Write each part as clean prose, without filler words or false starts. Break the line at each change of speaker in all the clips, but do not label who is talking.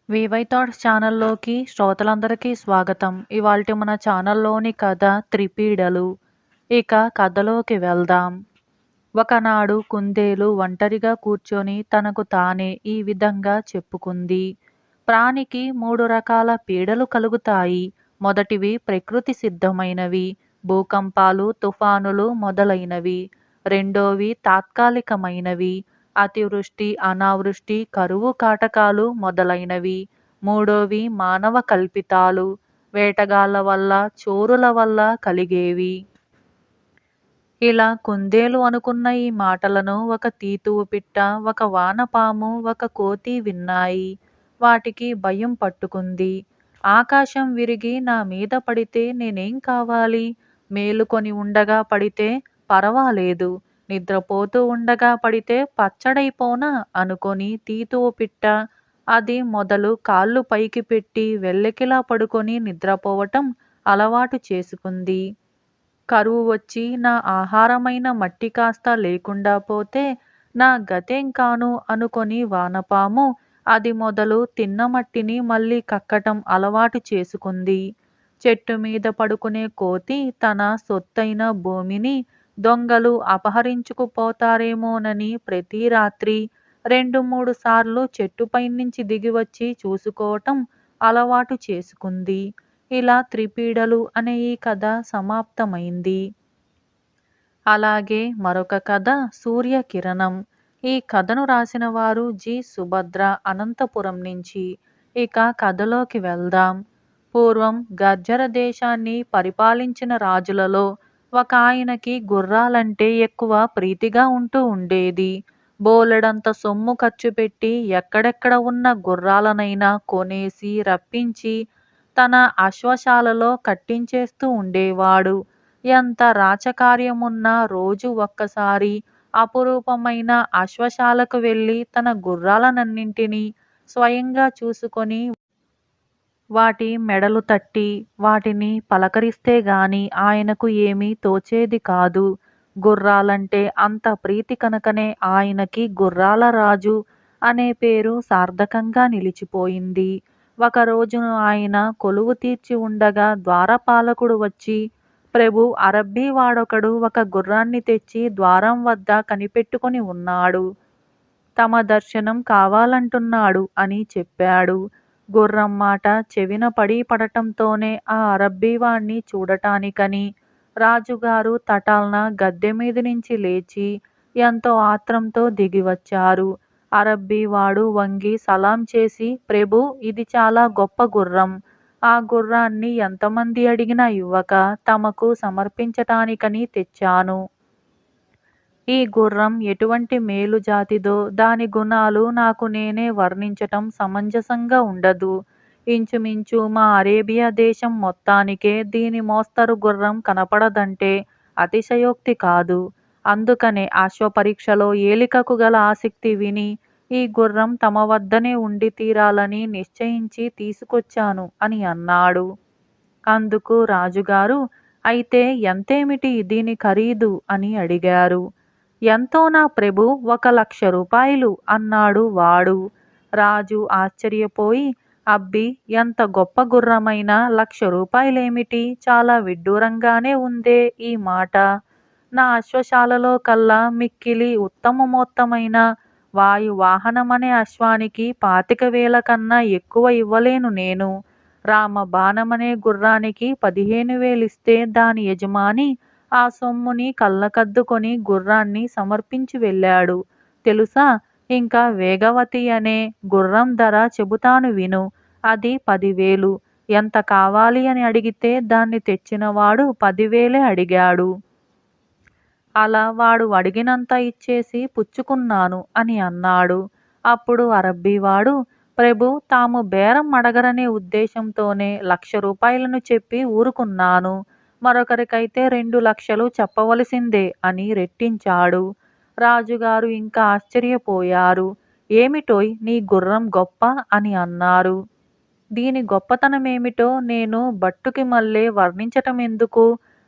VY thoughts ఛానల్లోకి శ్రోతలందరికీ స్వాగతం. ఇవాల్టి మన ఛానల్లోని కథ త్రిపీడలు. ఇక కథలోకి వెళ్దాం. ఒకనాడు కుందేలు ఒంటరిగా కూర్చొని తనకు తానే ఈ విధంగా చెప్పుకుంది. ప్రాణికి 3 రకాల పీడలు కలుగుతాయి. మొదటివి ప్రకృతి సిద్ధమైనవి, భూకంపాలు, తుఫానులు మొదలైనవి. రెండోవి తాత్కాలికమైనవి, అతివృష్టి, అనావృష్టి, కరువు కాటకాలు మొదలైనవి. మూడోవి మానవ కల్పితాలు, వేటగాళ్ల వల్ల, చోరుల వల్ల కలిగేవి. ఇలా కుందేలు అనుకున్న ఈ మాటలను ఒక తీతువు పిట్ట, ఒక వానపాము, ఒక కోతి విన్నాయి. వాటికి భయం పట్టుకుంది. ఆకాశం విరిగి నా మీద పడితే నేనేం కావాలి? మేలుకొని ఉండగా పడితే పరవాలేదు, నిద్రపోతూ ఉండగా పడితే పచ్చడైపోనా అనుకొని తీతువు పిట్ట అది మొదలు కాళ్ళు పైకి పెట్టి వెల్లకిలా పడుకొని నిద్రపోవటం అలవాటు చేసుకుంది. కరువు వచ్చి నా ఆహారమైన మట్టి కాస్త లేకుండా పోతే నా గతేం కాను అనుకొని వానపాము అది మొదలు తిన్న మట్టిని మళ్ళీ కక్కటం అలవాటు చేసుకుంది. చెట్టు మీద పడుకునే కోతి తన సొత్తైన భూమిని దొంగలు అపహరించుకుపోతారేమోనని ప్రతి రాత్రి 2-3 సార్లు చెట్టుపైనుంచి దిగివచ్చి చూసుకోవటం అలవాటు చేసుకుంది. ఇలా త్రిపీడలు అనే ఈ కథ సమాప్తమైంది. అలాగే మరొక కథ సూర్యకిరణం. ఈ కథను రాసిన వారు జి. సుభద్ర, అనంతపురం నుంచి. ఇక కథలోకి వెళ్దాం. పూర్వం గర్జర దేశాన్ని పరిపాలించిన రాజులలో ఒక ఆయనకి గుర్రాలంటే ఎక్కువ ప్రీతిగా ఉంటూ ఉండేది. బోలెడంత సొమ్ము ఖర్చు పెట్టి ఎక్కడెక్కడ ఉన్న గుర్రాలనైనా కొనేసి రప్పించి తన అశ్వశాలలో కట్టించేస్తూ ఉండేవాడు. ఎంత రాచకార్యమున్నా రోజు ఒక్కసారి అపురూపమైన అశ్వశాలకు వెళ్ళి తన గుర్రాలనన్నింటినీ స్వయంగా చూసుకొని వాటి మెడలు తట్టి వాటిని పలకరిస్తే గాని ఆయనకు ఏమీ తోచేది కాదు. గుర్రాలంటే అంత ప్రీతి కనుకనే ఆయనకి గుర్రాల రాజు అనే పేరు సార్థకంగా నిలిచిపోయింది. ఒకరోజు ఆయన కొలువు తీర్చి ఉండగా ద్వారపాలకుడు వచ్చి, ప్రభు, అరబ్బీ వాడొకడు ఒక గుర్రాన్ని తెచ్చి ద్వారం వద్ద కనిపెట్టుకుని ఉన్నాడు. తమ దర్శనం కావాలంటున్నాడు అని చెప్పాడు. గుర్రం మాట చెవిన పడటంతోనే ఆ అరబ్బీవాణ్ణి చూడటానికని రాజుగారు తటాల్న గద్దె మీద నుంచి లేచి ఎంతో ఆత్రంతో దిగివచ్చారు. అరబ్బీవాడు వంగి సలాం చేసి, ప్రభూ, ఇది చాలా గొప్ప గుర్రం. ఆ గుర్రాన్ని ఎంతమంది అడిగినా ఇవ్వక తమకు సమర్పించటానికని తెచ్చాను. ఈ గుర్రం ఎటువంటి మేలు జాతిదో దాని గుణాలు నాకు నేనే వర్ణించటం సమంజసంగా ఉండదు. ఇంచుమించు మా అరేబియా దేశం మొత్తానికే దీని మోస్తరు గుర్రం కనపడదంటే అతిశయోక్తి కాదు. అందుకనే అశ్వపరీక్షలో ఏలికకు గల ఆసక్తి విని ఈ గుర్రం తమ వద్దనే ఉండి తీరాలని నిశ్చయించి తీసుకొచ్చాను అని అన్నాడు. అందుకు రాజుగారు, అయితే ఎంతేమిటి దీని ఖరీదు అని అడిగారు. ఎంతోనా ప్రభూ, 1,00,000 రూపాయలు అన్నాడు వాడు. రాజు ఆశ్చర్యపోయి, అబ్బి, ఎంత గొప్ప గుర్రమైనా 1,00,000 రూపాయలేమిటి? చాలా విడ్డూరంగానే ఉందే ఈ మాట. నా అశ్వశాలలో కల్లా మిక్కిలి ఉత్తమోత్తమైన వాయువాహనమనే అశ్వానికి 25,000 కన్నా ఎక్కువ ఇవ్వలేను నేను. రామబాణమనే గుర్రానికి 15,000 ఇస్తే దాని యజమాని ఆ సొమ్ముని కళ్ళకద్దుకొని గుర్రాన్ని సమర్పించి వెళ్ళాడు. తెలుసా? ఇంకా వేగవతి అనే గుర్రం ధర చెబుతాను విను. అది 10,000. ఎంత కావాలి అని అడిగితే దాన్ని తెచ్చినవాడు 10,000 అడిగాడు. అలా వాడు అడిగినంత ఇచ్చేసి పుచ్చుకున్నాను అని అన్నాడు. అప్పుడు అరబ్బీవాడు, ప్రభూ, తాము బేరం అడగరనే ఉద్దేశంతోనే 1,00,000 రూపాయలను చెప్పి ఊరుకున్నాను. మరొకరికైతే 2,00,000 చెప్పవలసిందే అని రెట్టించాడు. రాజుగారు ఇంకా ఆశ్చర్యపోయారు. ఏమిటోయ్, నీ గుర్రం గొప్ప అని అన్నారు. దీని గొప్పతనమేమిటో నేను భట్టుకి మళ్ళే వర్ణించటమెందుకు?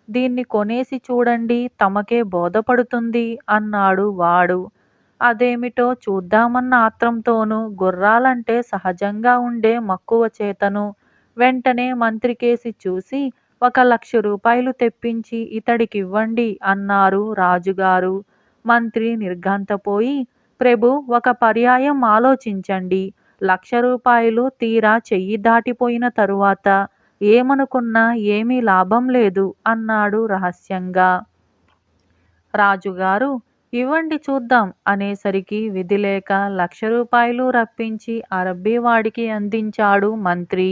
దీన్ని కొనేసి చూడండి, తమకే బోధపడుతుంది అన్నాడు వాడు. అదేమిటో చూద్దామన్న ఆత్రంతోనూ, గుర్రాలంటే సహజంగా ఉండే మక్కువ చేతను వెంటనే మంత్రికేసి చూసి 1,00,000 రూపాయలు తెప్పించి ఇతడికివ్వండి అన్నారు రాజుగారు. మంత్రి నిర్ఘాంతపోయి, ప్రభూ, ఒక పర్యాయం ఆలోచించండి. 1,00,000 రూపాయలు తీరా చెయ్యి దాటిపోయిన తరువాత ఏమనుకున్నా ఏమీ లాభం లేదు అన్నాడు రహస్యంగా. రాజుగారు ఇవ్వండి చూద్దాం అనేసరికి విధిలేక 1,00,000 రూపాయలు రప్పించి అరబ్బీవాడికి అందించాడు మంత్రి.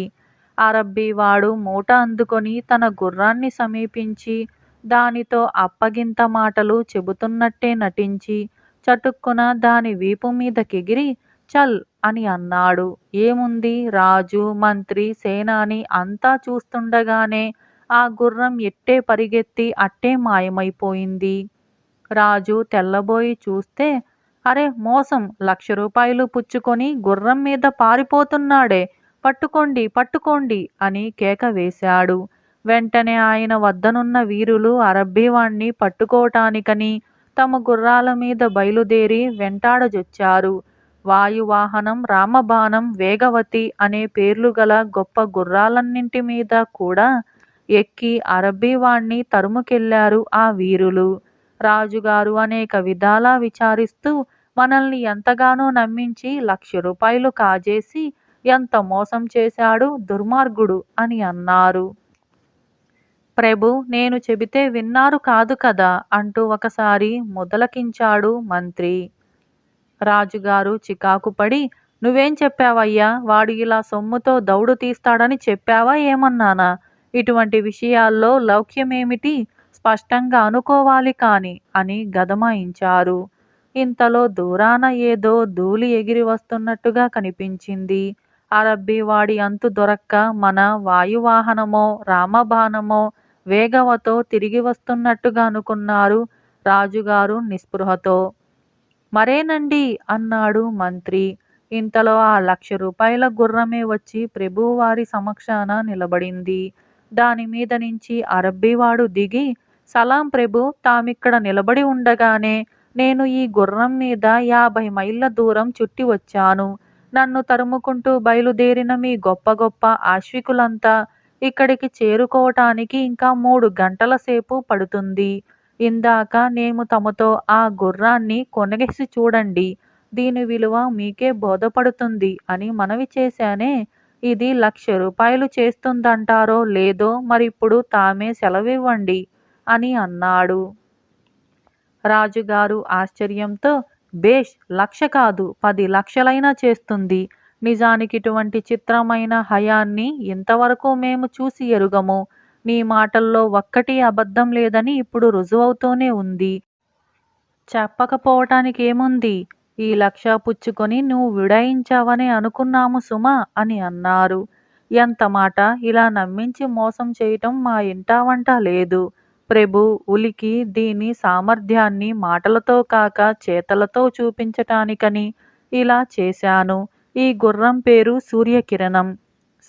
అరబ్బీవాడు మూట అందుకొని తన గుర్రాన్ని సమీపించి దానితో అప్పగింత మాటలు చెబుతున్నట్టే నటించి చటుక్కున దాని వీపు మీదకెగిరి చల్ అని అన్నాడు. ఏముంది, రాజు, మంత్రి, సేనాని అంతా చూస్తుండగానే ఆ గుర్రం ఎట్టే పరిగెత్తి అట్టే మాయమైపోయింది. రాజు తెల్లబోయి చూస్తే, అరే మోసం, 1,00,000 రూపాయలు పుచ్చుకొని గుర్రం మీద పారిపోతున్నాడే, పట్టుకోండి పట్టుకోండి అని కేక వేశాడు. వెంటనే ఆయన వద్దనున్న వీరులు అరబ్బీవాణ్ణి పట్టుకోటానికని తమ గుర్రాల మీద బయలుదేరి వెంటాడజొచ్చారు. వాయువాహనం, రామబాణం, వేగవతి అనే పేర్లు గల గొప్ప గుర్రాలన్నింటి మీద కూడా ఎక్కి అరబ్బీవాణ్ణి తరుముకెళ్లారు ఆ వీరులు. రాజుగారు అనేక విధాలా విచారిస్తూ మనల్ని ఎంతగానో నమ్మించి 1,00,000 రూపాయలు కాజేసి ఎంత మోసం చేశాడు దుర్మార్గుడు అని అన్నారు. ప్రభూ, నేను చెబితే విన్నారు కాదు కదా అంటూ ఒకసారి మొదలకించాడు మంత్రి. రాజుగారు చికాకుపడి, నువ్వేం చెప్పావయ్యా? వాడు ఇలా సొమ్ముతో దౌడు తీస్తాడని చెప్పావా ఏమన్నానా? ఇటువంటి విషయాల్లో లౌక్యమేమిటి? స్పష్టంగా అనుకోవాలి కాని అని గదమాయించారు. ఇంతలో దూరాన ఏదో ధూళి ఎగిరి వస్తున్నట్టుగా కనిపించింది. అరబ్బీవాడి అంతు దొరక్క మన వాయువాహనమో, రామబాణమో, వేగవతో తిరిగి వస్తున్నట్టుగా అనుకున్నారు రాజుగారు నిస్పృహతో. మరేనండి అన్నాడు మంత్రి. ఇంతలో ఆ 1,00,000 రూపాయల గుర్రమే వచ్చి ప్రభువారి సమక్షాన నిలబడింది. దానిమీద నుంచి అరబ్బీవాడు దిగి, సలాం ప్రభూ, తామిక్కడ నిలబడి ఉండగానే నేను ఈ గుర్రం మీద 50 మైళ్ళ దూరం చుట్టి వచ్చాను. నన్ను తరుముకుంటూ బయలుదేరిన మీ గొప్ప గొప్ప ఆశ్వికులంతా ఇక్కడికి చేరుకోవటానికి ఇంకా 3 గంటల సేపు పడుతుంది. ఇందాక నేను తమతో ఆ గుర్రాన్ని కొనగేసి చూడండి, దీని విలువ మీకే బోధపడుతుంది అని మనవి చేశానే, ఇది 1,00,000 రూపాయలు చేస్తుందంటారో లేదో మరిప్పుడు తామే సెలవివ్వండి అని అన్నాడు. రాజుగారు ఆశ్చర్యంతో, బేష్, 1,00,000 కాదు 10 లక్షలైనా చేస్తుంది. నిజానికి ఇటువంటి చిత్రమైన హయాన్ని ఇంతవరకు మేము చూసి ఎరుగము. నీ మాటల్లో ఒక్కటీ అబద్ధం లేదని ఇప్పుడు రుజువవుతూనే ఉంది. చెప్పకపోవటానికేముంది? ఈ 1,00,000 పుచ్చుకొని నువ్వు విడాయించావనే అనుకున్నాము సుమా అని అన్నారు. ఎంత మాట! ఇలా నమ్మించి మోసం చేయటం మా ఇంటా వంట లేదు. ప్రభూ, ఉలికి దీని సామర్థ్యాన్ని మాటలతో కాక చేతలతో చూపించటానికని ఇలా చేశాను. ఈ గుర్రం పేరు సూర్యకిరణం.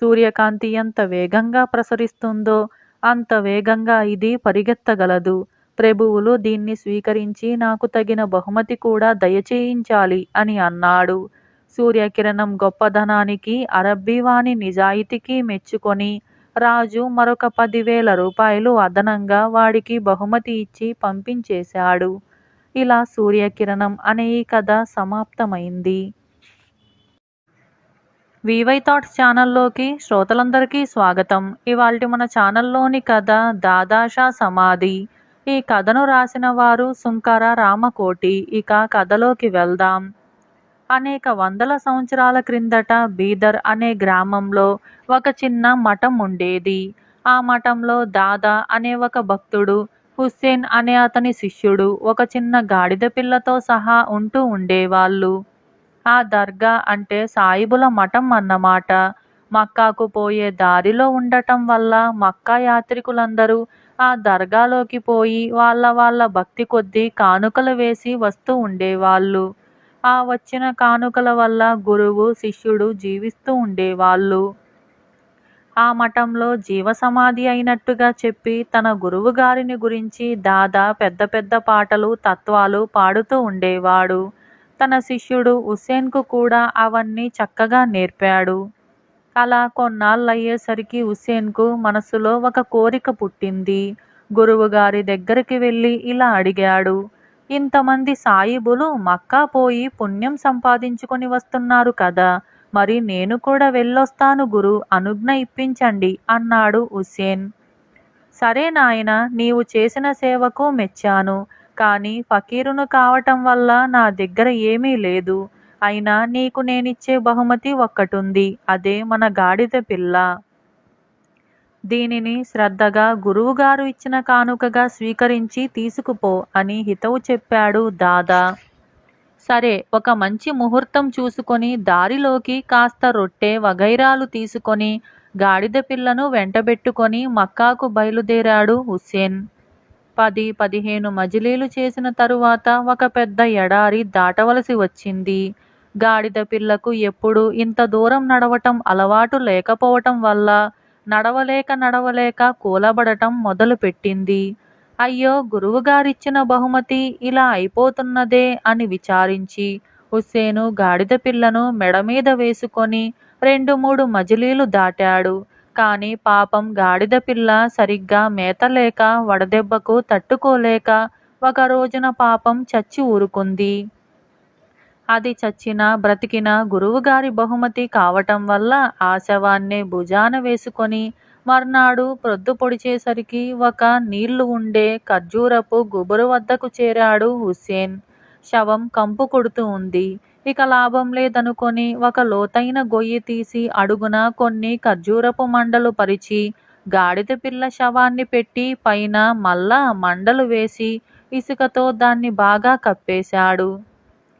సూర్యకాంతి ఎంత వేగంగా ప్రసరిస్తుందో అంత వేగంగా ఇది పరిగెత్తగలదు. ప్రభువులు దీన్ని స్వీకరించి నాకు తగిన బహుమతి కూడా దయచేయించాలి అని అన్నాడు. సూర్యకిరణం గొప్పదనానికి, అరబ్బీవాని నిజాయితీకి మెచ్చుకొని రాజు మరొక 10,000 రూపాయలు అదనంగా వాడికి బహుమతి ఇచ్చి పంపించేశాడు. ఇలా సూర్యకిరణం అనే ఈ కథ సమాప్తమైంది. వివై థాట్స్ ఛానల్లోకి శ్రోతలందరికీ స్వాగతం. ఇవాల్టి మన ఛానల్లోని కథ దాదాషా సమాధి. ఈ కథను రాసిన వారు సుంకర రామకోటి. ఇక కథలోకి వెళ్దాం. అనేక వందల సంవత్సరాల క్రిందట బీదర్ అనే గ్రామంలో ఒక చిన్న మఠం ఉండేది. ఆ మఠంలో దాదా అనే ఒక భక్తుడు, హుస్సేన్ అనే అతని శిష్యుడు ఒక చిన్న గాడిద పిల్లతో సహా ఉంటూ ఉండేవాళ్ళు. ఆ దర్గా అంటే సాయిబుల మఠం అన్నమాట. మక్కాకు పోయే దారిలో ఉండటం వల్ల మక్కా యాత్రికులందరూ ఆ దర్గాలోకి పోయి వాళ్ళ భక్తి కొద్దీ కానుకలు వేసి వస్తూ ఉండేవాళ్ళు. ఆ వచ్చిన కానుకల వల్ల గురువు, శిష్యుడు జీవిస్తూ ఉండేవాళ్ళు. ఆ మఠంలో జీవసమాధి అయినట్టుగా చెప్పి తన గురువుగారిని గురించి దాదా పెద్ద పెద్ద పాటలు, తత్వాలు పాడుతూ ఉండేవాడు. తన శిష్యుడు హుస్సేన్కు కూడా అవన్నీ చక్కగా నేర్పాడు. అలా కొన్నాళ్ళయ్యేసరికి హుస్సేన్కు మనసులో ఒక కోరిక పుట్టింది. గురువుగారి దగ్గరికి వెళ్ళి ఇలా అడిగాడు. ఇంతమంది సాయిబులు మక్కా పోయి పుణ్యం సంపాదించుకొని వస్తున్నారు కదా, మరి నేను కూడా వెళ్ళొస్తాను గురు, అనుజ్ఞ ఇప్పించండి అన్నాడు హుస్సేన్. సరే నాయనా, నీవు చేసిన సేవకు మెచ్చాను. కానీ ఫకీరును కావటం వల్ల నా దగ్గర ఏమీ లేదు. అయినా నీకు నేనిచ్చే బహుమతి ఒక్కటుంది. అదే మన గాడిద పిల్ల. దీనిని శ్రద్ధగా గురువుగారు ఇచ్చిన కానుకగా స్వీకరించి తీసుకుపో అని హితవు చెప్పాడు దాదా. సరే, ఒక మంచి ముహూర్తం చూసుకొని దారిలోకి కాస్త రొట్టె వగైరాలు తీసుకొని గాడిద పిల్లను వెంటబెట్టుకొని మక్కాకు బయలుదేరాడు హుస్సేన్. 10-15 మజిలీలు చేసిన తరువాత ఒక పెద్ద ఎడారి దాటవలసి వచ్చింది. గాడిద పిల్లకు ఎప్పుడు ఇంత దూరం నడవటం అలవాటు లేకపోవటం వల్ల నడవలేక కూలబడటం మొదలుపెట్టింది. అయ్యో, గురువుగారిచ్చిన బహుమతి ఇలా అయిపోతున్నదే అని విచారించి హుస్సేను గాడిద పిల్లను మెడమీద వేసుకొని 2-3 మజిలీలు దాటాడు. కాని పాపం గాడిద పిల్ల సరిగ్గా మేతలేక వడదెబ్బకు తట్టుకోలేక ఒక రోజున పాపం చచ్చి ఊరుకుంది. అది చచ్చినా బ్రతికినా గురువుగారి బహుమతి కావటం వల్ల ఆ శవాన్నే భుజాన వేసుకొని మర్నాడు ప్రొద్దు పొడిచేసరికి ఒక నీళ్లు ఉండే ఖర్జూరపు గుబురు వద్దకు చేరాడు హుస్సేన్. శవం కంపు కొడుతూ ఉంది. ఇక లాభం లేదనుకొని ఒక లోతైన గొయ్యి తీసి అడుగున కొన్ని ఖర్జూరపు మండలు పరిచి గాడిద పిల్ల శవాన్ని పెట్టి పైన మళ్ళా మండలు వేసి ఇసుకతో దాన్ని బాగా కప్పేశాడు.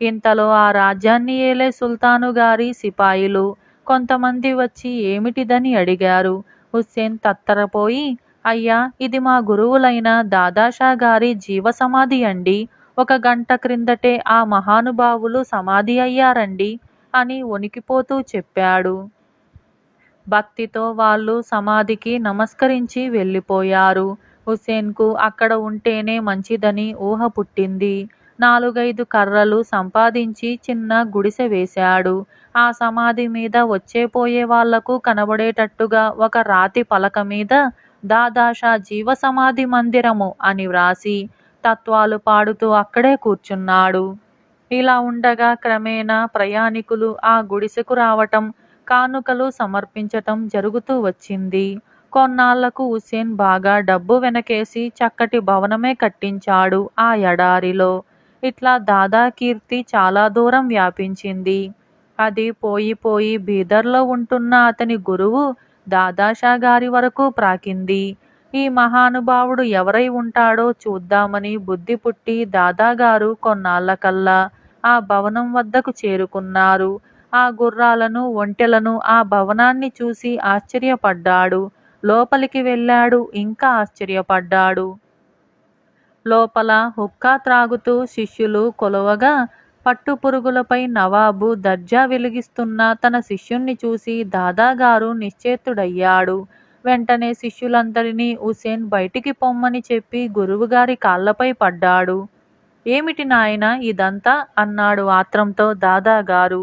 ఇంతలో ఆ రాజ్యాన్ని ఏలే సుల్తాను గారి సిపాయిలు కొంతమంది వచ్చి ఏమిటిదని అడిగారు. హుస్సేన్ తత్తరపోయి, అయ్యా, ఇది మా గురువులైన దాదాషా గారి జీవసమాధి అండి. 1 గంట క్రిందటే ఆ మహానుభావులు సమాధి అయ్యారండి అని వణికిపోతూ చెప్పాడు. భక్తితో వాళ్ళు సమాధికి నమస్కరించి వెళ్ళిపోయారు. హుస్సేన్కు అక్కడ ఉంటేనే మంచిదని ఊహ పుట్టింది. 4-5 కర్రలు సంపాదించి చిన్న గుడిసె వేశాడు. ఆ సమాధి మీద వచ్చే పోయే వాళ్లకు కనబడేటట్టుగా ఒక రాతి పలక మీద దాదాషా జీవ సమాధి మందిరము అని వ్రాసి తత్వాలు పాడుతూ అక్కడే కూర్చున్నాడు. ఇలా ఉండగా క్రమేణా ప్రయాణికులు ఆ గుడిసెకు రావటం, కానుకలు సమర్పించటం జరుగుతూ వచ్చింది. కొన్నాళ్లకు హుస్సేన్ బాగా డబ్బు వెనకేసి చక్కటి భవనమే కట్టించాడు ఆ ఎడారిలో. ఇట్లా దాదా కీర్తి చాలా దూరం వ్యాపించింది. అది పోయి బీదర్లో ఉంటున్న అతని గురువు దాదాషా గారి వరకు ప్రాకింది. ఈ మహానుభావుడు ఎవరై ఉంటాడో చూద్దామని బుద్ధి పుట్టి దాదాగారు కొన్నాళ్లకల్లా ఆ భవనం వద్దకు చేరుకున్నారు. ఆ గుర్రాలను, ఒంటెలను, ఆ భవనాన్ని చూసి ఆశ్చర్యపడ్డాడు. లోపలికి వెళ్ళాడు, ఇంకా ఆశ్చర్యపడ్డాడు. లోపల హుక్కా త్రాగుతూ శిష్యులు కొలువగా పట్టుపురుగులపై నవాబు దర్జా వెలిగిస్తున్న తన శిష్యుణ్ణి చూసి దాదాగారు నిశ్చేతుడయ్యాడు. వెంటనే శిష్యులందరినీ హుస్సేన్ బయటికి పొమ్మని చెప్పి గురువుగారి కాళ్లపై పడ్డాడు. ఏమిటి నాయనా ఇదంతా అన్నాడు ఆత్రంతో దాదాగారు.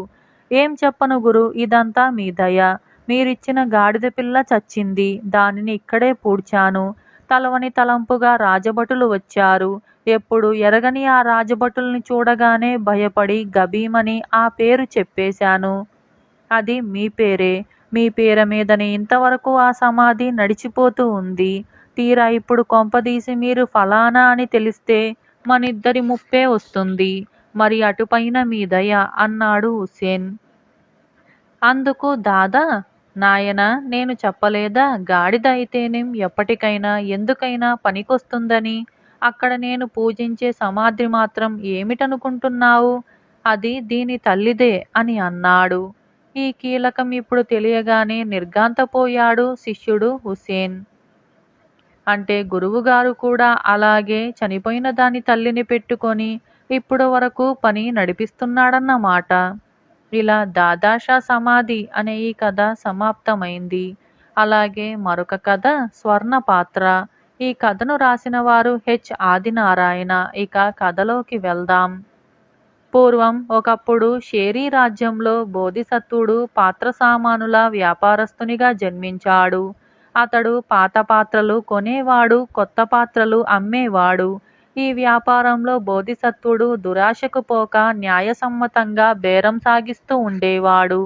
ఏం చెప్పను గురు, ఇదంతా మీ దయ. మీరిచ్చిన గాడిద పిల్ల చచ్చింది. దానిని ఇక్కడే పూడ్చాను. తలవని తలంపుగా రాజభటులు వచ్చారు. ఎప్పుడు ఎరగని ఆ రాజభటుల్ని చూడగానే భయపడి గభీమని ఆ పేరు చెప్పేశాను. అది మీ పేరే. మీ పేర మీదనే ఇంతవరకు ఆ సమాధి నడిచిపోతూ ఉంది. తీరా ఇప్పుడు కొంపదీసి మీరు ఫలానా అని తెలిస్తే మనిద్దరి ముప్పే వస్తుంది. మరి అటుపైన మీ దయ అన్నాడు హుస్సేన్. అందుకు దాదా, నాయనా, నేను చెప్పలేదా గాడిద అయితేనేం ఎప్పటికైనా ఎందుకైనా పనికొస్తుందని. అక్కడ నేను పూజించే సమాధి మాత్రం ఏమిటనుకుంటున్నావు? అది దీని తల్లిదే అని అన్నాడు. ఈ కీలకం ఇప్పుడు తెలియగానే నిర్ఘాంతపోయాడు శిష్యుడు హుస్సేన్. అంటే గురువుగారు కూడా అలాగే చనిపోయిన దాని తల్లిని పెట్టుకొని ఇప్పుడు వరకు పని నడిపిస్తున్నాడన్నమాట. ఇలా దాదాషా సమాధి అనే ఈ కథ సమాప్తమైంది. అలాగే మరొక కథ స్వర్ణ పాత్ర. ఈ కథను రాసిన వారు హెచ్ ఆదినారాయణ. ఇక కథలోకి వెళ్దాం. పూర్వం ఒకప్పుడు షేరీ రాజ్యంలో బోధిసత్వుడు పాత్ర సామానుల వ్యాపారస్తునిగా జన్మించాడు. అతడు పాత పాత్రలు కొనేవాడు, కొత్త పాత్రలు అమ్మేవాడు. ఈ వ్యాపారంలో బోధిసత్వుడు దురాశకు పోక న్యాయసమ్మతంగా బేరం సాగిస్తూ ఉండేవాడు.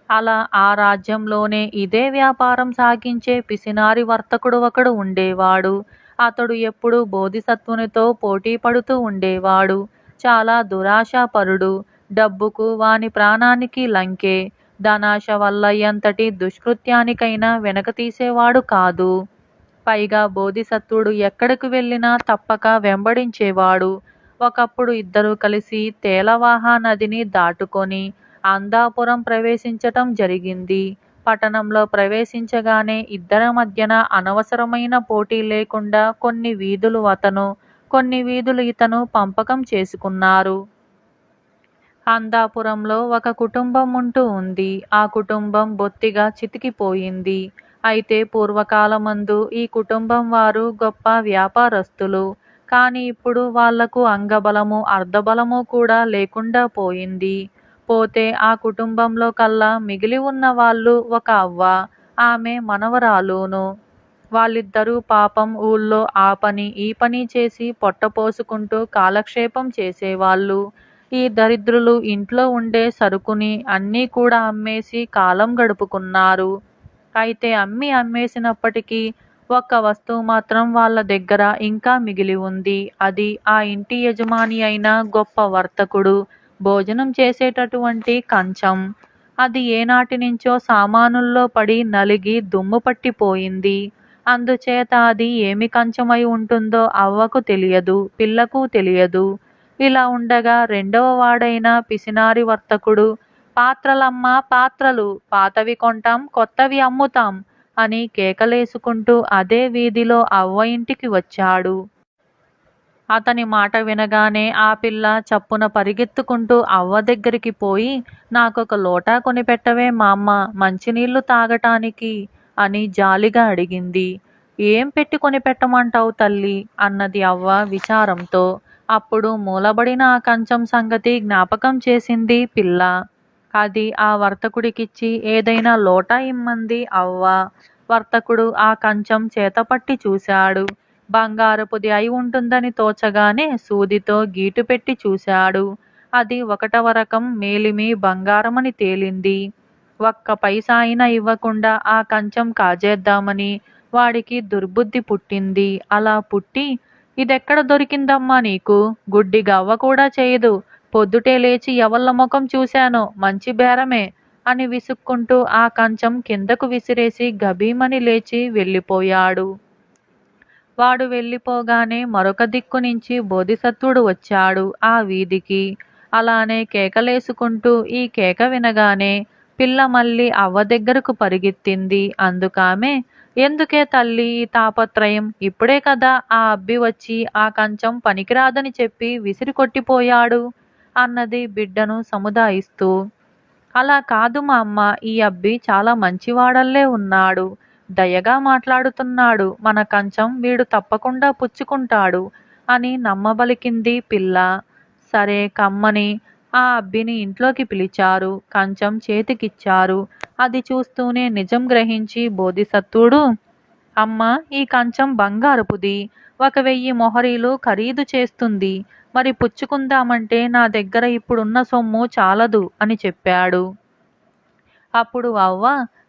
అలా ఆ రాజ్యంలోనే ఇదే వ్యాపారం సాగించే పిసినారి వర్తకుడు ఒకడు ఉండేవాడు. అతడు ఎప్పుడూ బోధిసత్వునితో పోటీ పడుతూ ఉండేవాడు. చాలా దురాశాపరుడు. డబ్బుకు వాని ప్రాణానికి లంకే. ధనాశ వల్ల ఎంతటి దుష్కృత్యానికైనా వెనక తీసేవాడు కాదు. పైగా బోధిసత్వుడు ఎక్కడికి వెళ్ళినా తప్పక వెంబడించేవాడు. ఒకప్పుడు ఇద్దరూ కలిసి తేలవాహా నదిని దాటుకొని అందాపురం ప్రవేశించటం జరిగింది. పట్టణంలో ప్రవేశించగానే ఇద్దరి మధ్యన అనవసరమైన పోటీ లేకుండా కొన్ని వీధులు అతను, కొన్ని వీధులు ఇతను పంపకం చేసుకున్నారు. అందాపురంలో ఒక కుటుంబం ఉంటూ ఉంది. ఆ కుటుంబం బొత్తిగా చితికిపోయింది. అయితే పూర్వకాలమందు ఈ కుటుంబం వారు గొప్ప వ్యాపారస్తులు. కాని ఇప్పుడు వాళ్లకు అంగబలము అర్ధబలము కూడా లేకుండా పోయింది. పోతే ఆ కుటుంబంలో కల్లా మిగిలి ఉన్న వాళ్ళు ఒక అవ్వ, ఆమె మనవరాలును. వాళ్ళిద్దరూ పాపం ఊళ్ళో ఆ పని ఈ పని చేసి పొట్టపోసుకుంటూ కాలక్షేపం చేసేవాళ్ళు. ఈ దరిద్రులు ఇంట్లో ఉండే సరుకుని అన్నీ కూడా అమ్మేసి కాలం గడుపుకున్నారు. అయితే అమ్మేసినప్పటికీ ఒక్క వస్తువు మాత్రం వాళ్ళ దగ్గర ఇంకా మిగిలి ఉంది. అది ఆ ఇంటి యజమాని అయిన గొప్ప వర్తకుడు భోజనం చేసేటటువంటి కంచం. అది ఏనాటి నుంచో సామానుల్లో పడి నలిగి దుమ్ము పట్టిపోయింది. అందుచేత అది ఏమి కంచమై ఉంటుందో అవ్వకు తెలియదు, పిల్లకు తెలియదు. ఇలా ఉండగా రెండవ వాడైన పిసినారి వర్తకుడు పాత్రలమ్మా పాత్రలు, పాతవి కొంటాం, కొత్తవి అమ్ముతాం అని కేకలేసుకుంటూ అదే వీధిలో అవ్వ ఇంటికి వచ్చాడు. అతని మాట వినగానే ఆ పిల్ల చప్పున పరిగెత్తుకుంటూ అవ్వ దగ్గరికి పోయి, నాకొక లోటా కొనిపెట్టవే మామ్మ, మంచినీళ్లు తాగటానికి అని జాలిగా అడిగింది. ఏం పెట్టి కొనిపెట్టమంటావు తల్లి అన్నది అవ్వ విచారంతో. అప్పుడు మూలబడిన ఆ కంచం సంగతి జ్ఞాపకం చేసింది పిల్ల. అది ఆ వర్తకుడికిచ్చి ఏదైనా లోటా ఇమ్మంది అవ్వ. వర్తకుడు ఆ కంచం చేతపట్టి చూశాడు. బంగారపుది అయి ఉంటుందని తోచగానే సూదితో గీటు పెట్టి చూశాడు. అది ఒకటవ రకం మేలిమి బంగారమని తేలింది. ఒక్క పైసా అయినా ఇవ్వకుండా ఆ కంచం కాజేద్దామని వాడికి దుర్బుద్ధి పుట్టింది. అలా పుట్టి, ఇదెక్కడ దొరికిందమ్మా నీకు, గుడ్డి గవ్వ కూడా చేయదు, పొద్దుటే లేచి ఎవళ్ళ ముఖం చూశానో, మంచి బేరమే అని విసుక్కుంటూ ఆ కంచం కిందకు విసిరేసి గభీమని లేచి వెళ్ళిపోయాడు. వాడు వెళ్ళిపోగానే మరొక దిక్కు నుంచి బోధిసత్వుడు వచ్చాడు ఆ వీధికి. అలానే కేకలేసుకుంటూ ఈ కేక వినగానే పిల్ల మళ్ళీ అవ్వ దగ్గరకు పరిగెత్తింది. అందుకామె, ఎందుకే తల్లి ఈ తాపత్రయం, ఇప్పుడే కదా ఆ అబ్బి వచ్చి ఆ కంచం పనికిరాదని చెప్పి విసిరి కొట్టిపోయాడు అన్నది బిడ్డను సముదాయిస్తూ. అలా కాదు మా అమ్మ, ఈ అబ్బి చాలా మంచివాడల్లే ఉన్నాడు, దయగా మాట్లాడుతున్నాడు, మన కంచం వీడు తప్పకుండా పుచ్చుకుంటాడు అని నమ్మబలికింది పిల్ల. సరే కమ్మని ఆ అబ్బిని ఇంట్లోకి పిలిచారు. కంచం చేతికిచ్చారు. అది చూస్తూనే నిజం గ్రహించి బోధిసత్వుడు, అమ్మ, ఈ కంచం బంగారపుది, 1000 మొహరీలు ఖరీదు చేస్తుంది, మరి పుచ్చుకుందామంటే నా దగ్గర ఇప్పుడున్న సొమ్ము చాలదు అని చెప్పాడు. అప్పుడు అవ్వ,